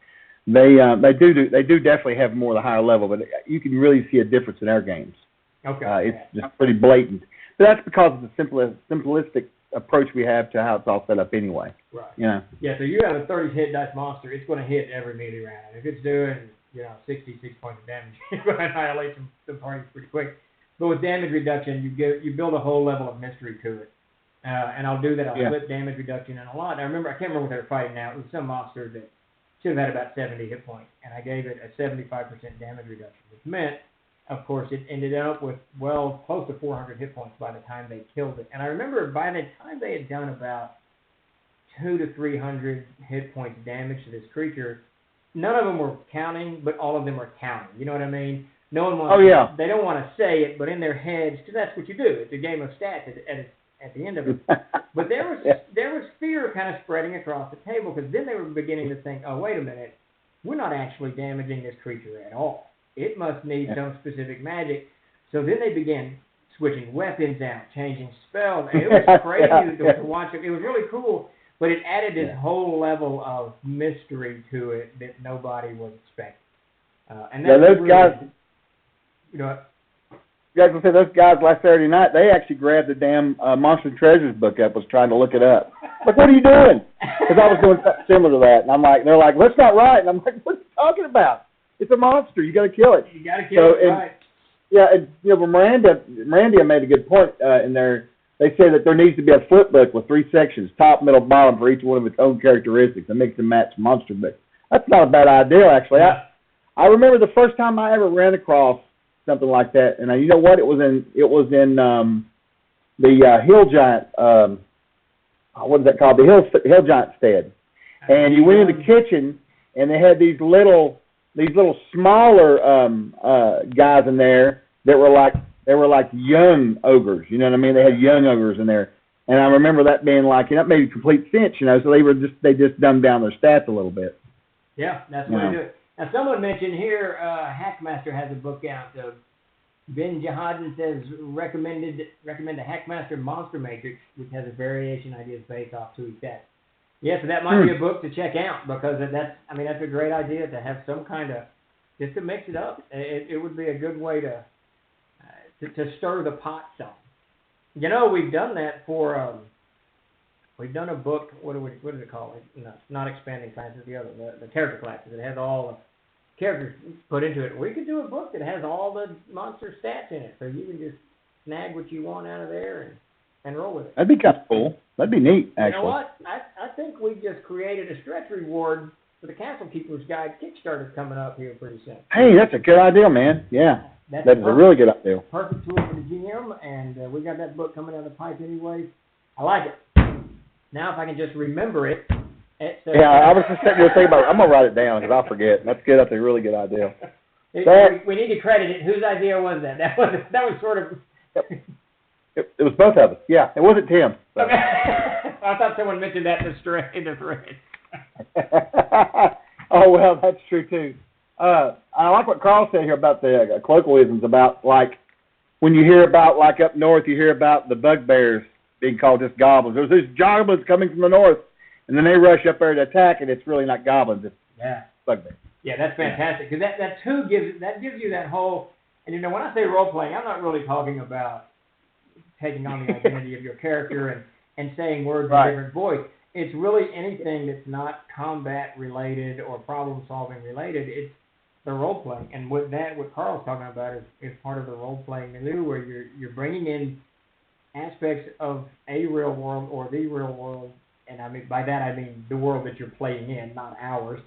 They do definitely have more of the higher level, but you can really see a difference in our games. Okay. It's just pretty blatant. But that's because of the simplistic approach we have to how it's all set up anyway. Right. You know? Yeah, so you have a 30 hit dice monster, it's going to hit every melee round. And if it's doing, 66 points of damage, you're going to annihilate some parties pretty quick. But with damage reduction, you build a whole level of mystery to it. And I'll do that. I'll split damage reduction in a lot. I can't remember what they were fighting now. It was some monster that should have had about 70 hit points. And I gave it a 75% damage reduction, which meant, of course, it ended up with, close to 400 hit points by the time they killed it. And I remember by the time they had done about 200 to 300 hit points damage to this creature, none of them were counting, but all of them were counting. You know what I mean? No one wants they don't want to say it, but in their heads, because that's what you do. It's a game of stats at the end of it. But there was fear kind of spreading across the table, because then they were beginning to think, oh, wait a minute, we're not actually damaging this creature at all. It must need some specific magic. So then they began switching weapons out, changing spells. And it was crazy to watch it. It was really cool, but it added this whole level of mystery to it that nobody was expecting. And that's those really, guys, you know what? I was going to say, those guys last Saturday night, they actually grabbed the damn Monster Treasures book up, was trying to look it up. Like, what are you doing? Because I was doing something similar to that. And they're like, that's not right. And I'm like, what are you talking about? It's a monster. You got to kill it. You got to kill it, right. Yeah, and, Miranda made a good point in there. They say that there needs to be a flip book with 3 sections, top, middle, bottom, for each one of its own characteristics, a mix and match monster book. That's not a bad idea, actually. Yeah. I remember the first time I ever ran across something like that, and you know what? It was in the Hill Giant. What is that called? The Hill Giant stead. And you went in the kitchen, and they had these little smaller guys in there that were like young ogres. You know what I mean? They had young ogres in there, and I remember that being like, that made complete sense. You know, so they just dumbed down their stats a little bit. Yeah, that's what they do it. Now, someone mentioned here, Hackmaster has a book out. Ben Jihadin says, recommend a Hackmaster Monster Matrix, which has a variation ideas based off 2 stats. Yeah, so that might be a book to check out, because that's a great idea to have some kind of, just to mix it up. It would be a good way to stir the pot some. You know, we've done that for, we've done a book, what is it called? No, it's not Expanding Classes, the other, the character classes. It has all the characters put into it. We could do a book that has all the monster stats in it, so you can just snag what you want out of there and roll with it. That'd be kind of cool. That'd be neat, actually. You know what? I think we just created a stretch reward for the Castle Keeper's Guide Kickstarter coming up here pretty soon. Hey, that's a good idea, man. Yeah, that is a really good idea. Perfect tool for the GM, and we got that book coming down the pipe anyway. I like it. Now, if I can just remember it. I was just sitting there thinking about it. I'm going to write it down because I'll forget. That's good. That's a really good idea. We need to credit it. Whose idea was that? That was sort of... It was both of us. Yeah, it wasn't Tim. So. Okay. I thought someone mentioned that in the thread. Oh, well, that's true, too. I like what Carl said here about the colloquialisms about, like, when you hear about, like, up north, you hear about the bugbears being called just goblins. There's these goblins coming from the north, and then they rush up there to attack, and it's really not goblins. It's bugbears. Yeah, that's fantastic because that gives you that whole. And when I say role playing, I'm not really talking about taking on the identity of your character and saying words in a different voice. It's really anything that's not combat related or problem solving related. It's the role playing, and what Carl's talking about is part of the role playing milieu, where you're bringing in aspects of a real world or the real world, and I mean by that I mean the world that you're playing in, not ours,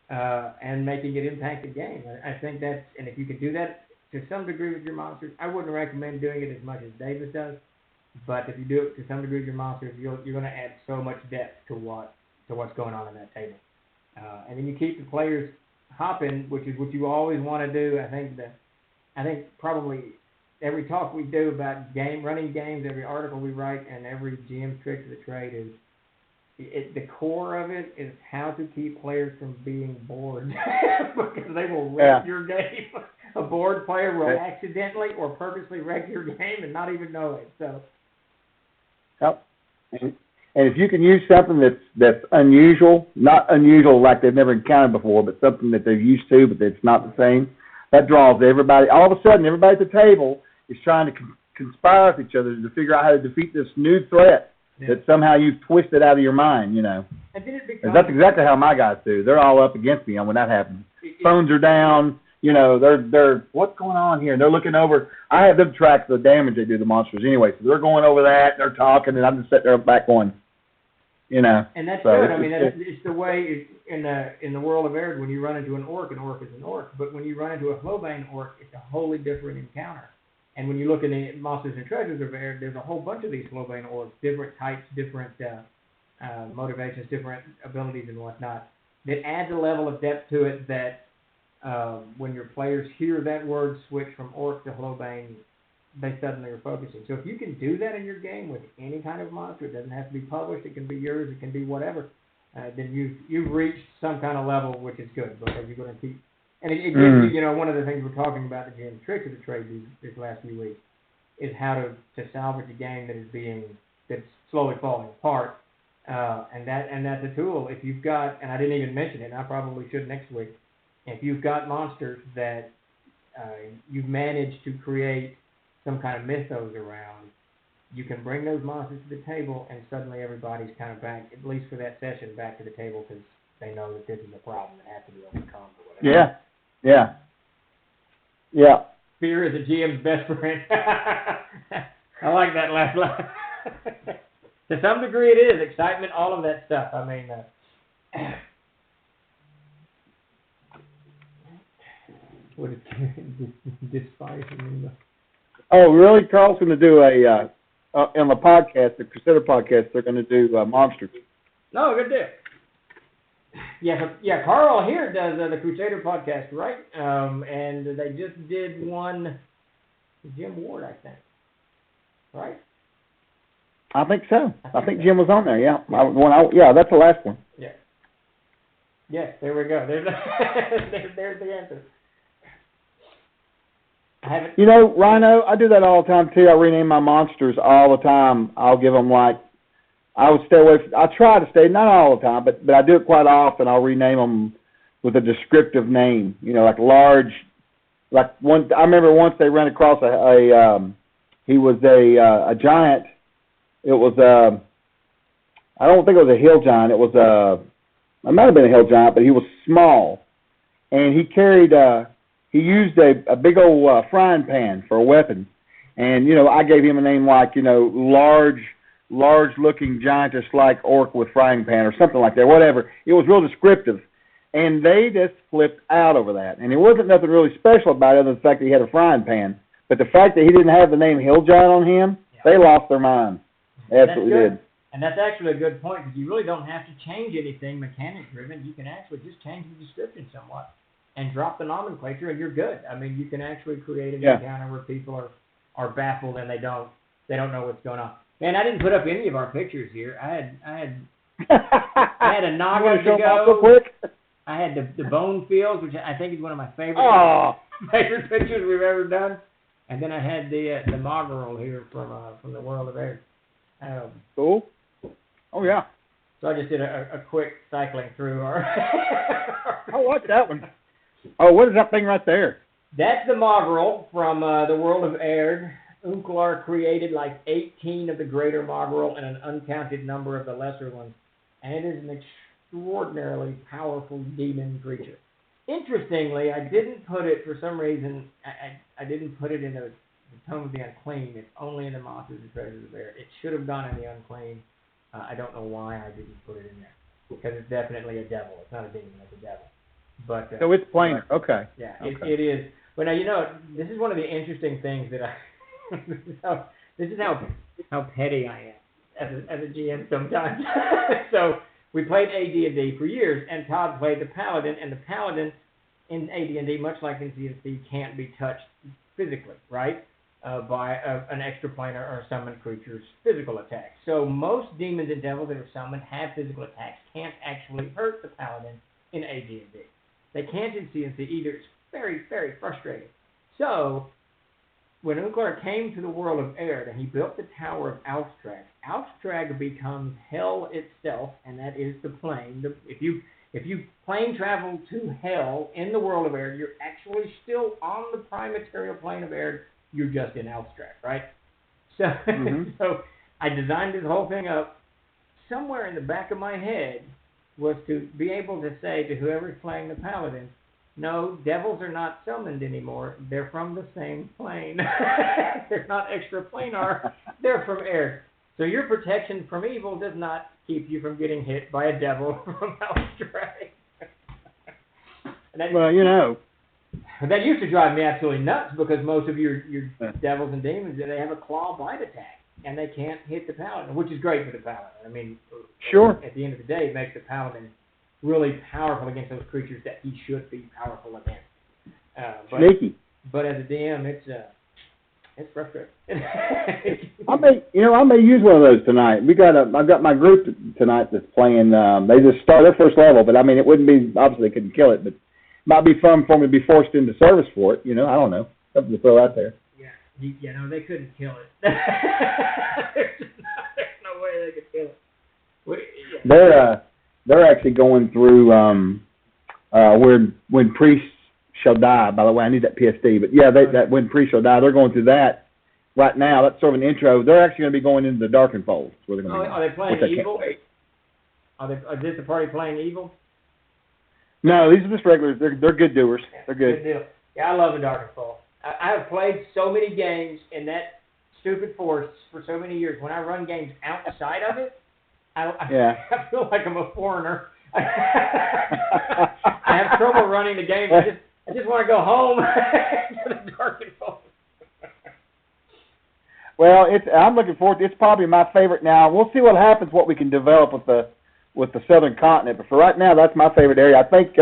and making it impact the game. I think that's, and if you can do that to some degree with your monsters, I wouldn't recommend doing it as much as Davis does, but if you do it to some degree with your monsters, you're going to add so much depth to what's going on in that table, and then you keep the players hopping, which is what you always want to do. I think probably every talk we do about running games, every article we write, and every GM's trick of the trade is the core of it is how to keep players from being bored because they will wreck your game. A bored player will accidentally or purposely wreck your game and not even know it. So. Yep. And if you can use something that's unusual, not unusual like they've never encountered before, but something that they're used to, but that's not the same, that draws everybody. All of a sudden, everybody at the table is trying to conspire with each other to figure out how to defeat this new threat that somehow you've twisted out of your mind, And that's exactly how my guys do. They're all up against me when that happens. Phones are down. They're what's going on here? And they're looking over. I have them track the damage they do to the monsters anyway, so they're going over that. And they're talking, and I'm just sitting there back going. And that's good. I mean, it's the way in the world of Erd, when you run into an orc is an orc. But when you run into a Hlobane orc, it's a wholly different encounter. And when you look in the Monsters and Treasures of Erd, there's a whole bunch of these Hlobane orcs, different types, different motivations, different abilities and whatnot. That adds a level of depth to it that when your players hear that word switch from orc to Hlobane, they suddenly are focusing. So if you can do that in your game with any kind of monster, it doesn't have to be published, it can be yours, it can be whatever, then you've reached some kind of level, which is good, because you're going to keep, and it gives you, one of the things we're talking about the GM tricks of the trade these last few weeks is how to salvage a game that's slowly falling apart, and that's a tool. If you've got, and I didn't even mention it, and I probably should next week, if you've got monsters that you've managed to create some kind of mythos around, you can bring those monsters to the table, and suddenly everybody's kind of back, at least for that session, back to the table because they know that this is a problem that has to be overcome or whatever. Yeah. Fear is a GM's best friend. I like that last line. To some degree it is. Excitement, all of that stuff. I mean, what is despise? Oh, really? Carl's going to do on the podcast, the Crusader podcast, they're going to do monsters. No, good deal. Yeah, Carl here does the Crusader podcast, right? And they just did one, Jim Ward, I think. Right? I think so. I think Jim was on there, yeah. That's the last one. Yeah. Yes, there we go. There's the answer. Rhino, I do that all the time, too. I rename my monsters all the time. I'll give them, I would stay away from, I try to stay, not all the time, but I do it quite often. I'll rename them with a descriptive name, like large, I remember once they ran across he was a giant. It was, I don't think it was a hill giant. It was, it might have been a hill giant, but he was small. And he carried, he used a big old frying pan for a weapon. And, I gave him a name like, large-looking giantess-like orc with frying pan or something like that, whatever. It was real descriptive. And they just flipped out over that. And it wasn't nothing really special about it other than the fact that he had a frying pan. But the fact that he didn't have the name Hill Giant on him, they lost their mind. Absolutely did. And that's actually a good point, because you really don't have to change anything mechanic-driven. You can actually just change the description somewhat and drop the nomenclature, and you're good. I mean, you can actually create an encounter where people are baffled and they don't know what's going on. Man, I didn't put up any of our pictures here. I had a Naga to go. I had the Bone Fields, which I think is one of my favorite pictures we've ever done. And then I had the Moggerel here from the World of Erd. Cool. Oh, yeah. So I just did a quick cycling through our... I like that one. Oh, what is that thing right there? That's the Moggerel from the world of Erd. Unklar created like 18 of the greater Moggerel and an uncounted number of the lesser ones, and it is an extraordinarily powerful demon creature. Interestingly, I didn't put it, for some reason, I didn't put it in the Tome of the Unclean. It's only in the Monsters and Treasures of Erd. It should have gone in the Unclean. I don't know why I didn't put it in there, because it's definitely a devil. It's not a demon, it's a devil. But so it's planar. Okay. Yeah, okay. It is. But now, this is one of the interesting things that this is how petty I am as a GM sometimes. So we played AD&D for years, and Todd played the Paladin, and the Paladin in AD&D, much like in CNC, can't be touched physically, right? By an extraplanar or summoned creature's physical attack. So most demons and devils that are summoned have physical attacks, can't actually hurt the Paladin in AD&D. They can't in CNC either. It's very, very frustrating. So when Unklar came to the world of Erd and he built the Tower of Alfstrag becomes hell itself, and that is the plane. If you plane travel to hell in the world of Erd, you're actually still on the prime material plane of Erd. You're just in Alfstrag, right? So, so I designed this whole thing up. Somewhere in the back of my head was to be able to say to whoever's playing the Paladin, no, devils are not summoned anymore. They're from the same plane. They're not extraplanar. They're from Erd. So your protection from evil does not keep you from getting hit by a devil from Alfstrag. Well, you know. That used to drive me absolutely nuts, because most of your devils and demons, they have a claw bite attack, and they can't hit the Paladin, which is great for the Paladin. I mean, sure. At the end of the day, it makes the Paladin really powerful against those creatures that he should be powerful against. Sneaky. But as a DM, it's frustrating. I may use one of those tonight. I've got my group tonight that's playing. They just start their first level, but I mean, it wouldn't be, obviously they couldn't kill it, but might be fun for me to be forced into service for it. You know, I don't know. Something to throw out there. Yeah, no, they couldn't kill it. There's no way they could kill it. They're actually going through when priests shall die. By the way, I need that PSD, but yeah, that when priests shall die, they're going through that right now. That's sort of an intro. They're actually going to be going into the Darkened Folds. Where they're going to are they playing evil? Is this the party playing evil? No, these are just regulars. They're good doers. They're good. Good deal. Yeah, I love the Darkened Folds. I have played so many games in that stupid force for so many years. When I run games outside of it, I feel like I'm a foreigner. I have trouble running the game. I just want to go home to the Darkened Folds. Well, I'm looking forward to it. It's probably my favorite now. We'll see what happens, what we can develop with the southern continent. But for right now, that's my favorite area. I think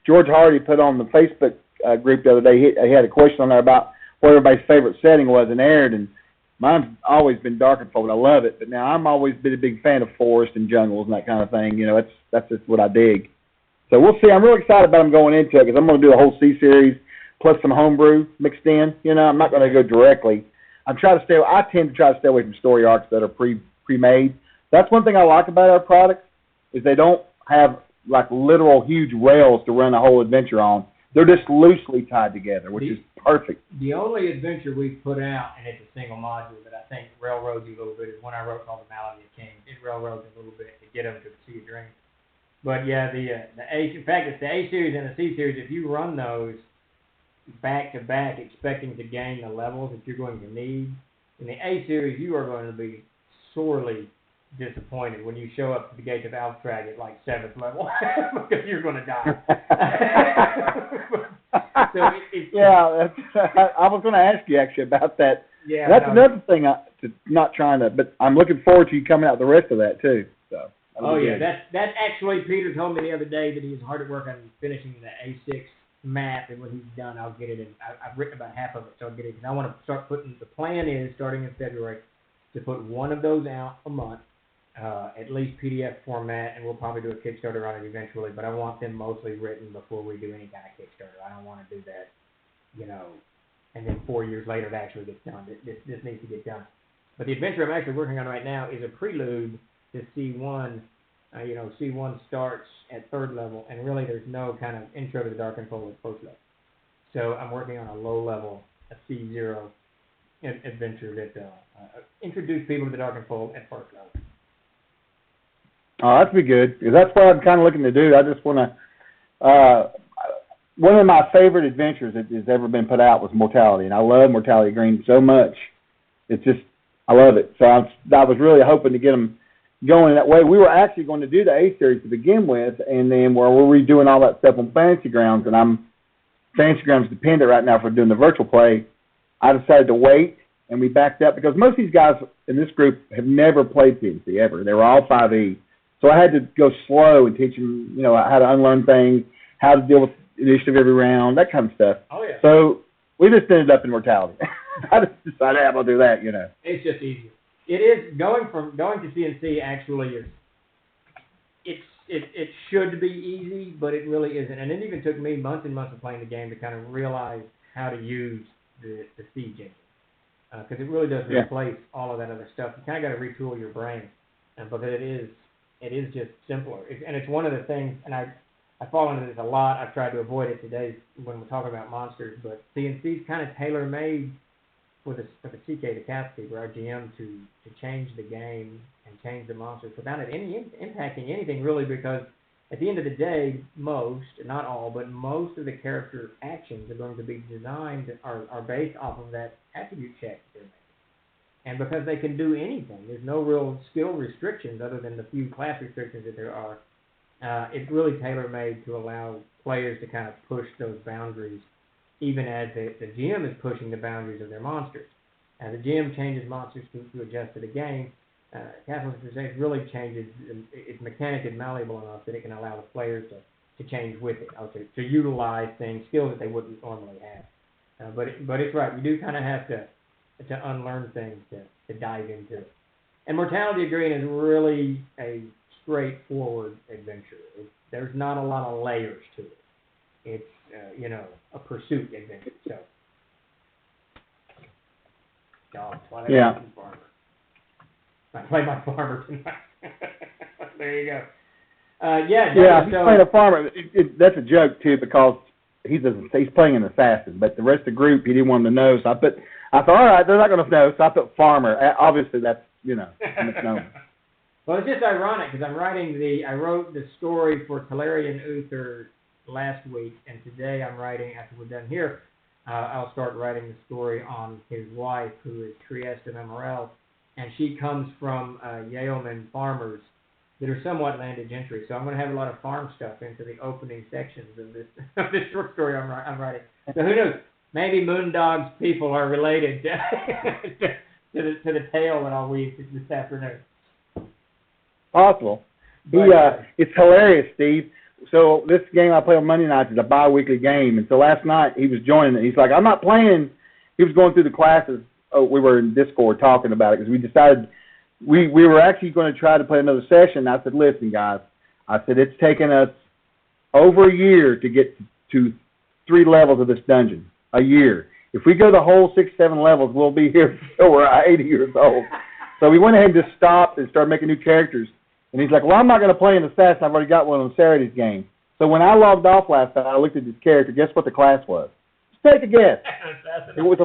George Hardy put on the Facebook group the other day, he had a question on there about what everybody's favorite setting was in Erd, and mine's always been Darkened Fold. I love it, but now I'm always been a big fan of forest and jungles and that kind of thing. You know, that's just what I dig. So we'll see. I'm really excited about them going into it, because I'm going to do a whole C-series plus some homebrew mixed in. You know, I'm not going to go directly. I tend to try to stay away from story arcs that are pre-made. That's one thing I like about our products, is they don't have like literal huge rails to run a whole adventure on. They're just loosely tied together, which is perfect. The only adventure we've put out, and it's a single module that I think railroads you a little bit, is one I wrote called The Malady of Kings. It railroads a little bit to get them to the Sea of Dreams. But yeah, in fact, it's the A series and the C series. If you run those back to back, expecting to gain the levels that you're going to need, in the A series, you are going to be sorely disappointed when you show up to the gates of Alfstrag at like 7th level, because you're going to die. So I was going to ask you actually about that. Yeah, that's another thing but I'm looking forward to you coming out the rest of that too. So. That actually, Peter told me the other day that he's hard at work on finishing the A6 map, and when he's done, I'll get it in. I've written about half of it, so I'll get it. Because I want to start putting, the plan is, starting in February, to put one of those out a month, at least PDF format, and we'll probably do a Kickstarter on it eventually, but I want them mostly written before we do any kind of Kickstarter. I don't want to do that, and then 4 years later it actually gets done. This needs to get done. But the adventure I'm actually working on right now is a prelude to C1, C1 starts at 3rd level, and really there's no kind of intro to the Dark Fold at 1st level. So I'm working on a low level, a C0 adventure that introduce people to the Dark Fold at 1st level. Oh, that'd be good, because that's what I'm kind of looking to do. I just want to, one of my favorite adventures that has ever been put out was Mortality, and I love Mortality Green so much. It's just, I love it. So I was really hoping to get them going that way. We were actually going to do the A series to begin with, and then we're redoing all that stuff on Fantasy Grounds, and I'm Fantasy Grounds dependent right now for doing the virtual play. I decided to wait, and we backed up because most of these guys in this group have never played CNC ever. They were all 5e. So I had to go slow and teach them, how to unlearn things, how to deal with initiative every round, that kind of stuff. Oh, yeah. So we just ended up in Mortality. I just decided I'm going to do that, It's just easier. It is, going to CNC actually is, it should be easy, but it really isn't. And it even took me months and months of playing the game to kind of realize how to use the Siege engine. Because it really does replace all of that other stuff. You kind of got to retool your brain. But it is just simpler. And it's one of the things, and I fall into this a lot. I've tried to avoid it today when we're talking about monsters, but CNC's kind of tailor-made for the CK, the Capskeeper, our GM, to change the game and change the monsters without it impacting anything really, because at the end of the day, most, not all, but most of the character actions are going to be designed, are based off of that attribute check that they're making. And because they can do anything, there's no real skill restrictions other than the few class restrictions that there are. It's really tailor-made to allow players to kind of push those boundaries, even as the GM is pushing the boundaries of their monsters. As the GM changes monsters to adjust to the game, Castle of Crusade really changes. Its mechanic is malleable enough that it can allow the players to change with it, or to utilize skills that they wouldn't normally have. But it's right. We do kind of have to unlearn things to dive into it. And Mortality Green is really a straightforward adventure. There's not a lot of layers to it. It's, a pursuit adventure. So, yeah. Farmer. I play my farmer tonight. There you go. He's playing a farmer. That's a joke, too, because he's playing an assassin, but the rest of the group, he didn't want them to know, so I thought, all right, they're not going to know, so I put farmer. Obviously, that's, misnomer. Well, it's just ironic, because I wrote the story for Talarian Uther last week, and today I'm writing, after we're done here, I'll start writing the story on his wife, who is Trieste of Emerald, and she comes from Yeoman farmers that are somewhat landed gentry, so I'm going to have a lot of farm stuff into the opening sections of this short story I'm writing. So who knows? Maybe Moondog's people are related to the tale that I'll weave this afternoon. Possible. It's hilarious, Steve. So this game I play on Monday nights is a bi-weekly game, and so last night he was joining it. He's like, I'm not playing. He was going through the classes. Oh, we were in Discord talking about it because we decided we were actually going to try to play another session. I said, listen, guys, it's taken us over a year to get to 3 levels of this dungeon. A year. If we go the whole 6, 7 levels, we'll be here until we're 80 years old. So we went ahead and just stopped and started making new characters. And he's like, well, I'm not going to play an assassin. I've already got one on Saturday's game. So when I logged off last night, I looked at this character. Guess what the class was? Just take a guess. It was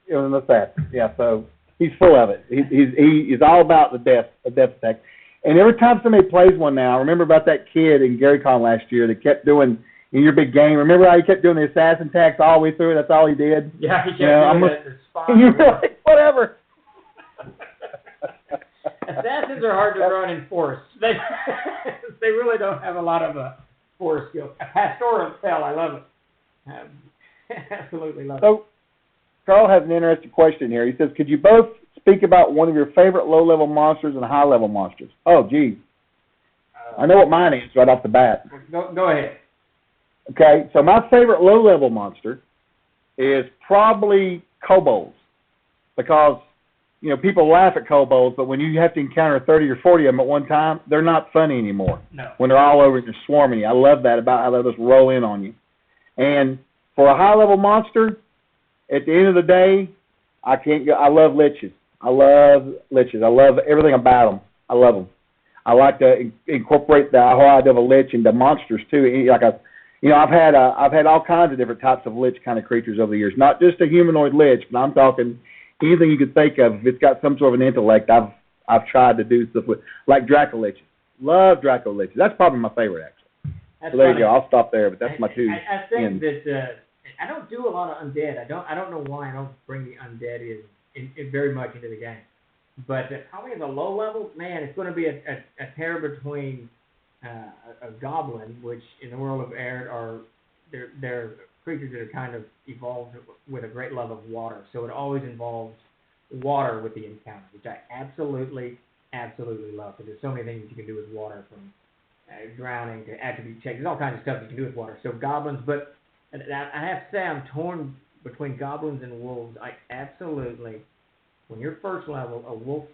an assassin. Yeah, so he's full of it. He's all about the death attack. And every time somebody plays one now, I remember about that kid in GaryCon last year that kept doing, in your big game, remember how he kept doing the assassin attacks all the way through? That's all he did? Yeah, he kept doing the spot. You're like, whatever. Assassins are hard to run in force. They really don't have a lot of force skills. Pastoral spell, I love it. Absolutely love it. So, Carl has an interesting question here. He says, could you both speak about one of your favorite low-level monsters and high-level monsters? Oh, gee. I know what mine is right off the bat. Go ahead. Okay, so my favorite low-level monster is probably kobolds, because, people laugh at kobolds, but when you have to encounter 30 or 40 of them at one time, they're not funny anymore. No. When they're all over and they're swarming you. I love that about how they just roll in on you. And for a high-level monster, at the end of the day, I love liches. I love liches. I love everything about them. I love them. I like to incorporate the whole idea of a lich into monsters too. Like I've had all kinds of different types of lich kind of creatures over the years. Not just a humanoid lich, but I'm talking anything you could think of. If it's got some sort of an intellect, I've tried to do stuff with, like Draco liches. Love Draco liches. That's probably my favorite, actually. That's so there funny. you go. I'll stop there, but that's my two. I think that I don't do a lot of undead. I don't know why I don't bring the undead in very much into the game. But probably at the low level, man, it's going to be a pair between a goblin, which in the world of Arid they're creatures that are kind of evolved with a great love of water. So it always involves water with the encounter, which I absolutely love, because there's so many things you can do with water, from drowning to attribute checks. There's all kinds of stuff you can do with water. So goblins, but I have to say I'm torn between goblins and wolves. I absolutely, when you're first level, a wolf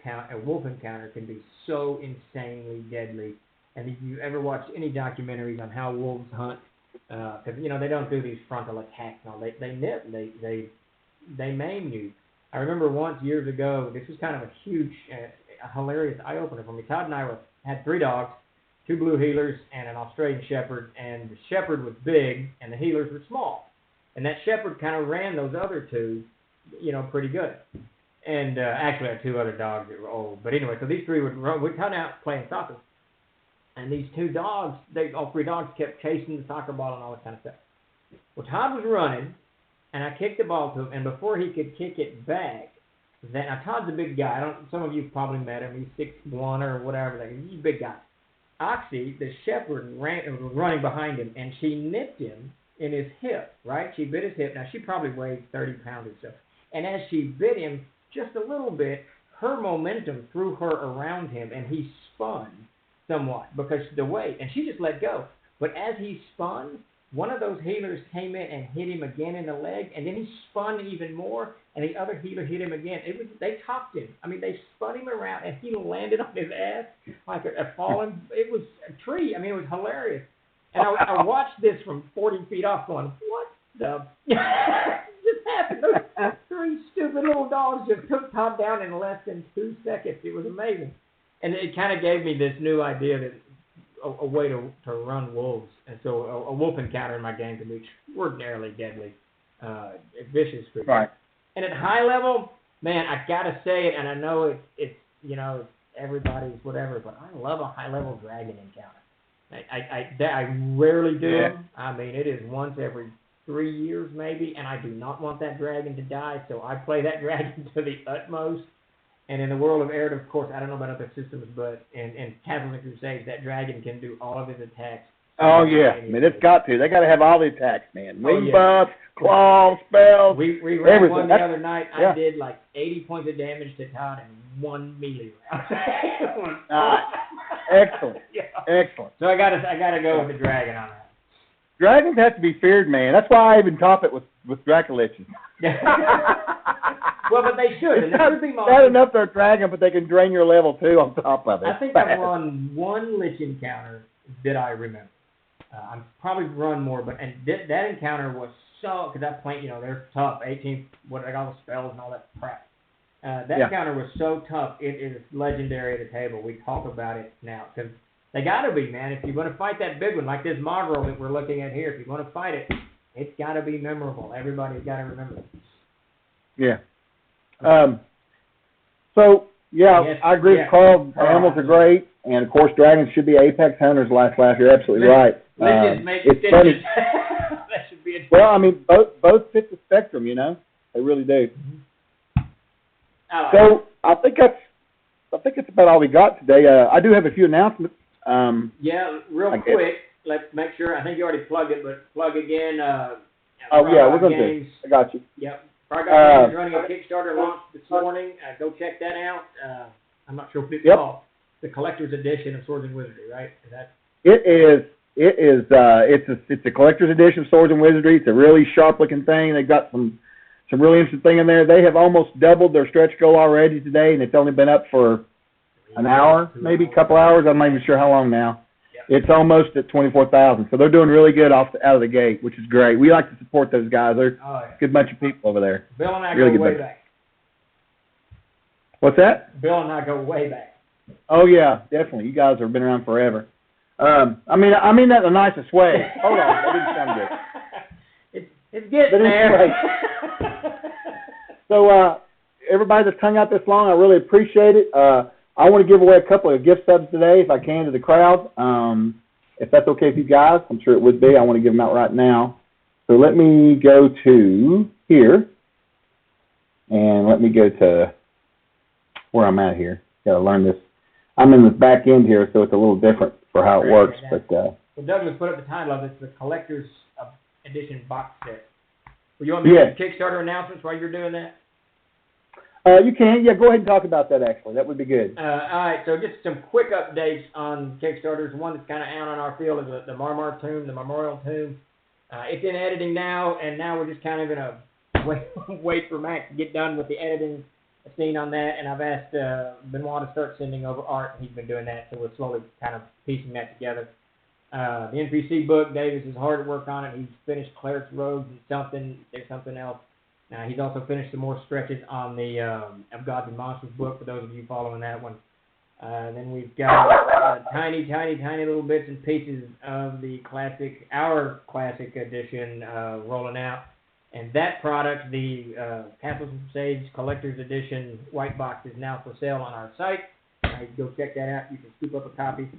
encounter can be so insanely deadly. And if you ever watched any documentaries on how wolves hunt, because they don't do these frontal attacks and all. They nip, they maim you. I remember once years ago, this was kind of a huge, a hilarious eye opener for me. Todd and I had 3 dogs, 2 blue heelers and an Australian shepherd, and the shepherd was big and the heelers were small. And that shepherd kind of ran those other 2, pretty good. And actually I had 2 other dogs that were old. But anyway, so these 3 we'd come out playing soccer. And these 2 dogs, all 3 dogs kept chasing the soccer ball and all that kind of stuff. Well, Todd was running, and I kicked the ball to him, and before he could kick it back, now Todd's a big guy. Some of you probably met him. He's 6'1" or whatever. He's a big guy. Oxy, the shepherd, was running behind him, and she nipped him in his hip, right? She bit his hip. Now, she probably weighed 30 pounds or so. And as she bit him just a little bit, her momentum threw her around him, and he spun somewhat because the weight, and she just let go. But as he spun, one of those healers came in and hit him again in the leg, and then he spun even more, and the other healer hit him again. They topped him. I mean, they spun him around, and he landed on his ass like a fallen. It was a tree. I mean, it was hilarious. And I watched this from 40 feet off, going, "What the just happened?" Those 3 stupid little dogs just took Todd down in less than 2 seconds. It was amazing. And it kind of gave me this new idea that a way to run wolves. And so a wolf encounter in my game can be extraordinarily deadly, vicious creature. Right. And at high level, man, I got to say it, and I know it's everybody's whatever, but I love a high level dragon encounter. I rarely do them. I mean, it is once every 3 years maybe, and I do not want that dragon to die, so I play that dragon to the utmost. And in the world of Arid, of course, I don't know about other systems, but in Castles and Crusades, that dragon can do all of his attacks. Oh, yeah. I mean, it's got to. They got to have all the attacks, man. Wing buffs, claws, spells, We ran everything. One the other night. I did like 80 points of damage to Todd in 1 melee round. Excellent. Yeah. Excellent. So I gotta go with the dragon on that. Dragons have to be feared, man. That's why I even top it with Dracoliches. Well, but they should. And Not enough they're a dragon, but they can drain your level too on top of it. I think I've run 1 lich encounter that I remember. I've probably run more, but that encounter was so, because that plant, they're tough. 18, what they got all the spells and all that crap. That encounter was so tough. It is legendary at the table. We talk about it now because they got to be, man. If you're going to fight that big one, like this Mongrel that we're looking at here, if you're going to fight it, it's got to be memorable. Everybody's got to remember it. Yeah. Yes, I agree with Carl. Animals are great, and of course, dragons should be apex hunters. Last you're absolutely right. It's funny. That should be it. Well, I mean, both fit the spectrum, They really do. So I think that's about all we got today. I do have a few announcements. Real quick. Let's make sure. I think you already plugged it, but plug again. We're going to. I got you. Yep. Games is running a Kickstarter launch this morning. Go check that out. I'm not sure what it's called. The collector's edition of Swords and Wizardry, right? Is that? It is. It's a collector's edition of Swords and Wizardry. It's a really sharp looking thing. They've got some really interesting thing in there. They have almost doubled their stretch goal already today, and it's only been up for an hour, maybe a couple hours. I'm not even sure how long now. Yep. It's almost at 24,000, so they're doing really good out of the gate, which is great. We like to support those guys. They're a good bunch of people over there. Bill and I go way back. What's that? Bill and I go way back. Oh yeah, definitely. You guys have been around forever. I mean that in the nicest way. Hold on, that didn't sound good. It's getting there. So, everybody that's hung out this long, I really appreciate it. I want to give away a couple of gift subs today, if I can, to the crowd. If that's okay with you guys, I'm sure it would be. I want to give them out right now. So let me go to here, and let me go to where I'm at here. Got to learn this. I'm in the back end here, so it's a little different for how it works. But well, Douglas put up the title of it, the Collector's Edition Box Set. Well, you want me to do Kickstarter announcements while you're doing that? You can. Yeah, go ahead and talk about that, actually. That would be good. All right, so just some quick updates on Kickstarters. One that's kind of out on our field is the Marmar Tomb, the Memorial Tomb. It's in editing now, and now we're just kind of in a wait for Mac to get done with the editing scene on that, and I've asked Benoit to start sending over art, and he's been doing that, so we're slowly kind of piecing that together. The NPC book, Davis is hard at work on it. He's finished Cleric's Robes and there's something else. He's also finished some more stretches on the Of Gods and Monsters book, for those of you following that one. Then we've got tiny little bits and pieces of our classic edition rolling out. And that product, the Castles and Crusades Collector's Edition white box, is now for sale on our site. Go check that out. You can scoop up a copy.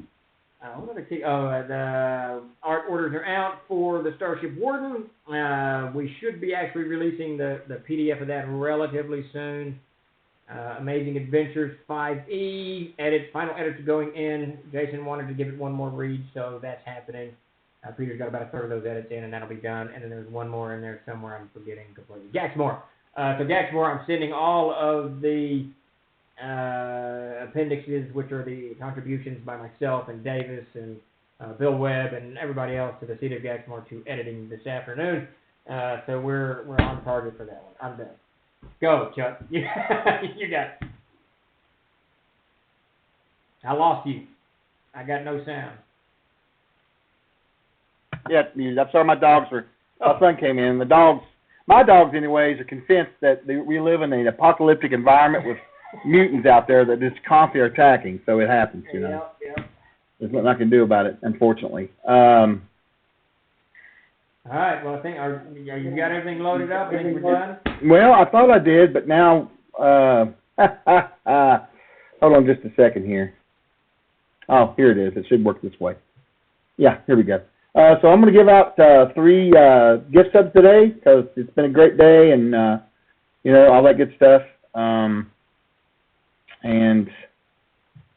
The art orders are out for the Starship Warden. We should be actually releasing the PDF of that relatively soon. Amazing Adventures 5E final edits are going in. Jason wanted to give it one more read, so that's happening. Peter's got about a third of those edits in, and that'll be done. And then there's one more in there somewhere I'm forgetting completely. Jacksmore. So Jacksmore, I'm sending all of the appendixes, which are the contributions by myself and Davis and Bill Webb and everybody else, to the Seat of Jacksmore to editing this afternoon. So we're on target for that one. I'm done. Go, Chuck. You got it. I lost you. I got no sound. Yeah, I'm sorry, my son came in. My dogs anyways, are convinced that we live in an apocalyptic environment with mutants out there that just constantly are attacking, so it happens, you know. Yep. There's nothing I can do about it, unfortunately. All right, well, I think you got everything loaded up? I think we're done? Well, I thought I did, but now, hold on just a second here. Oh, here it is. It should work this way. Yeah, here we go. So I'm going to give out 3 gift subs today, because it's been a great day, and, all that good stuff. And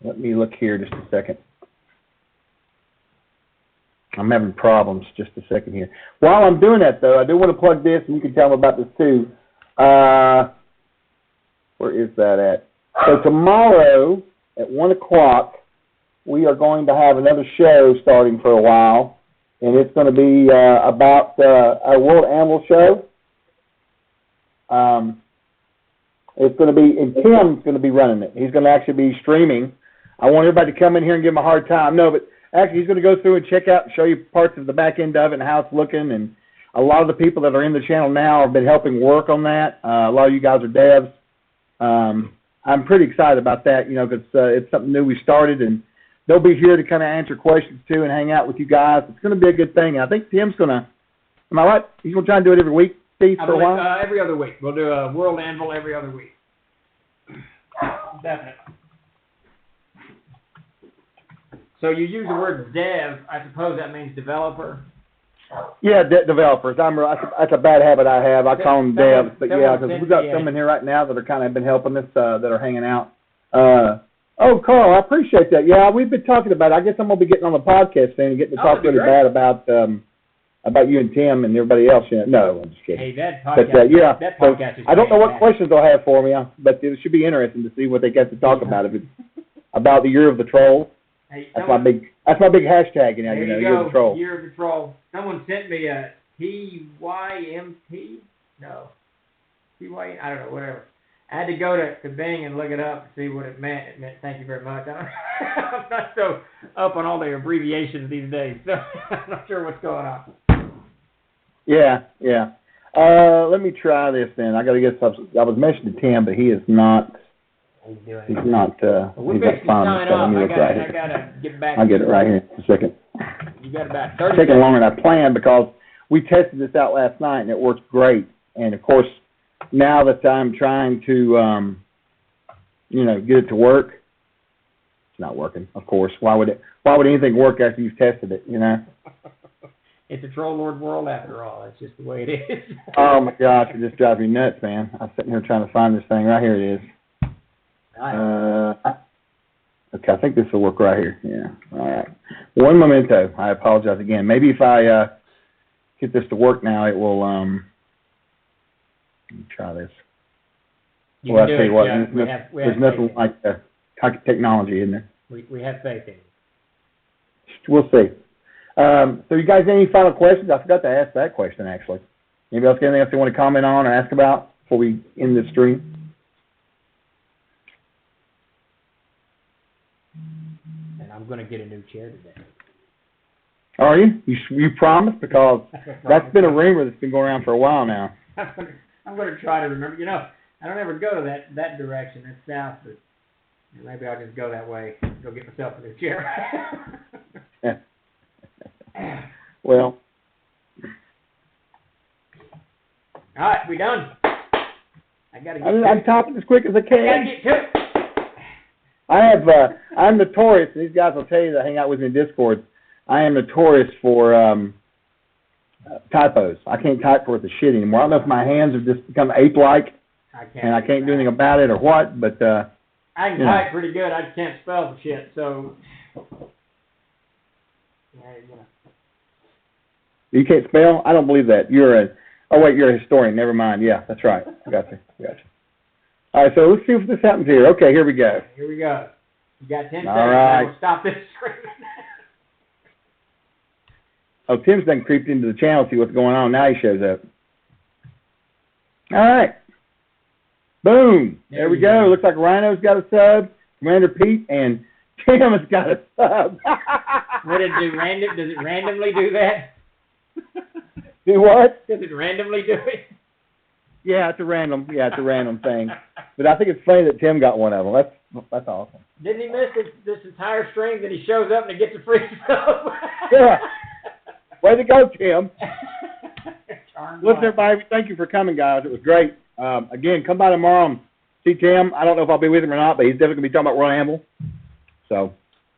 let me look here just a second. I'm having problems. Just a second here. While I'm doing that, though, I do want to plug this, and you can tell them about this, too. Where is that at? So tomorrow at 1 o'clock, we are going to have another show starting for a while, and it's going to be about our World Animal Show. It's going to be, and Tim's going to be running it. He's going to actually be streaming. I want everybody to come in here and give him a hard time. No, but actually he's going to go through and check out and show you parts of the back end of it and how it's looking. And a lot of the people that are in the channel now have been helping work on that. A lot of you guys are devs. I'm pretty excited about that, because it's something new we started, and they'll be here to kind of answer questions too and hang out with you guys. It's going to be a good thing. I think Tim's going to, am I right? He's going to try and do it every week. For a while? Every other week. We'll do a World Anvil every other week. Definitely. So you use the word dev. I suppose that means developer? Yeah, developers. That's a bad habit I have. I call them devs. But yeah, because we've got some in here right now that are kind of been helping us, that are hanging out. Oh, Carl, I appreciate that. Yeah, we've been talking about it. I guess I'm going to be getting on the podcast soon and getting to talk really bad about you and Tim and everybody else. No, I'm just kidding. Hey, that podcast, that podcast is I don't know what questions they'll have for me, but it should be interesting to see what they got to talk about. If it's about the Year of the Troll. Hey, that's my big hashtag, Year of the Troll. Year of the Troll. Someone sent me a TYMT? No. I don't know, whatever. I had to go to Bing and look it up and see what it meant. It meant thank you very much. I'm not so up on all the abbreviations these days, so I'm not sure what's going on. Yeah. Let me try this then. I got to get some. I was mentioning Tim, but he is not He's doing He's it. not, Well, we're he's got fixing to fun. sign So let off. me I look right here. gotta get back. I'll get it right here in a second. You got about It's 30 taking seconds. longer than I planned because we tested this out last night and it works great. And of course, now that I'm trying to, get it to work, it's not working. Of course, why would anything work after you've tested it? It's a troll lord world after all. That's just the way it is. Oh my gosh, it just drives me nuts, man. I'm sitting here trying to find this thing. Right here it is. Okay, I think this will work right here. Yeah. All right. One memento. I apologize again. Maybe if I get this to work now, it will. Let me try this. You Well, can I do tell it. you what, Yeah, there's nothing like technology, isn't there? We have faith in you. We'll see. So you guys have any final questions? I forgot to ask that question, actually. Anybody else got anything else they want to comment on or ask about before we end this stream? And I'm going to get a new chair today. Are you? You promise? Because that's been a rumor that's been going around for a while now. I'm going to try to remember. I don't ever go to that direction. That's south, but maybe I'll just go that way. Go get myself a new chair. Well. All right, we done. I got to get I'm typing as quick as I can. I got to get to it. I'm notorious, and these guys will tell you that hang out with me in Discord, I am notorious for typos. I can't type worth a shit anymore. I don't know if my hands have just become ape-like, and I can't do anything about it or what, but... I can type pretty good. I just can't spell for shit, so... You can't spell? I don't believe that. You're a historian. Never mind. Yeah, that's right. I got you. All right, so let's see if this happens here. Okay, here we go. Here we go. You got 10 seconds. All right. We'll stop this screaming. Oh, Tim's done creeped into the channel to see what's going on. Now he shows up. All right. Boom. There we go. Looks like Rhino's got a sub, Commander Pete, and Tim has got a sub. What did it do? Does it randomly do that? Do what? Does it randomly do it? Yeah, it's a random thing. But I think it's funny that Tim got one of them. That's awesome. Didn't he miss this entire string that he shows up and he gets a free sub? Yeah. Way to go, Tim. Listen, everybody, thank you for coming, guys. It was great. Again, come by tomorrow and see Tim. I don't know if I'll be with him or not, but he's definitely going to be talking about World Anvil. So.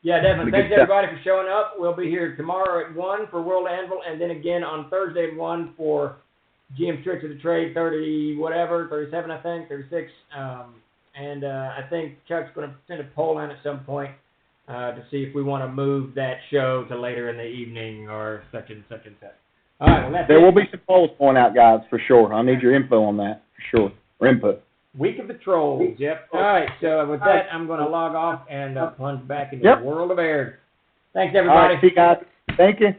Yeah, definitely. Thanks, everybody, for showing up. We'll be here tomorrow at 1 for World Anvil, and then again on Thursday at 1 for GM's Tricks of the Trade 37, I think, 36. And I think Chuck's going to send a poll in at some point to see if we want to move that show to later in the evening or such and such and such. All right, well, that's There will be some polls going out, guys, for sure. I'll need your info on that, for sure, or input. Week of the Trolls, yep. All right, so with that, I'm going to log off and plunge back into the world of air. Thanks, everybody. All right, see you guys. Thank you.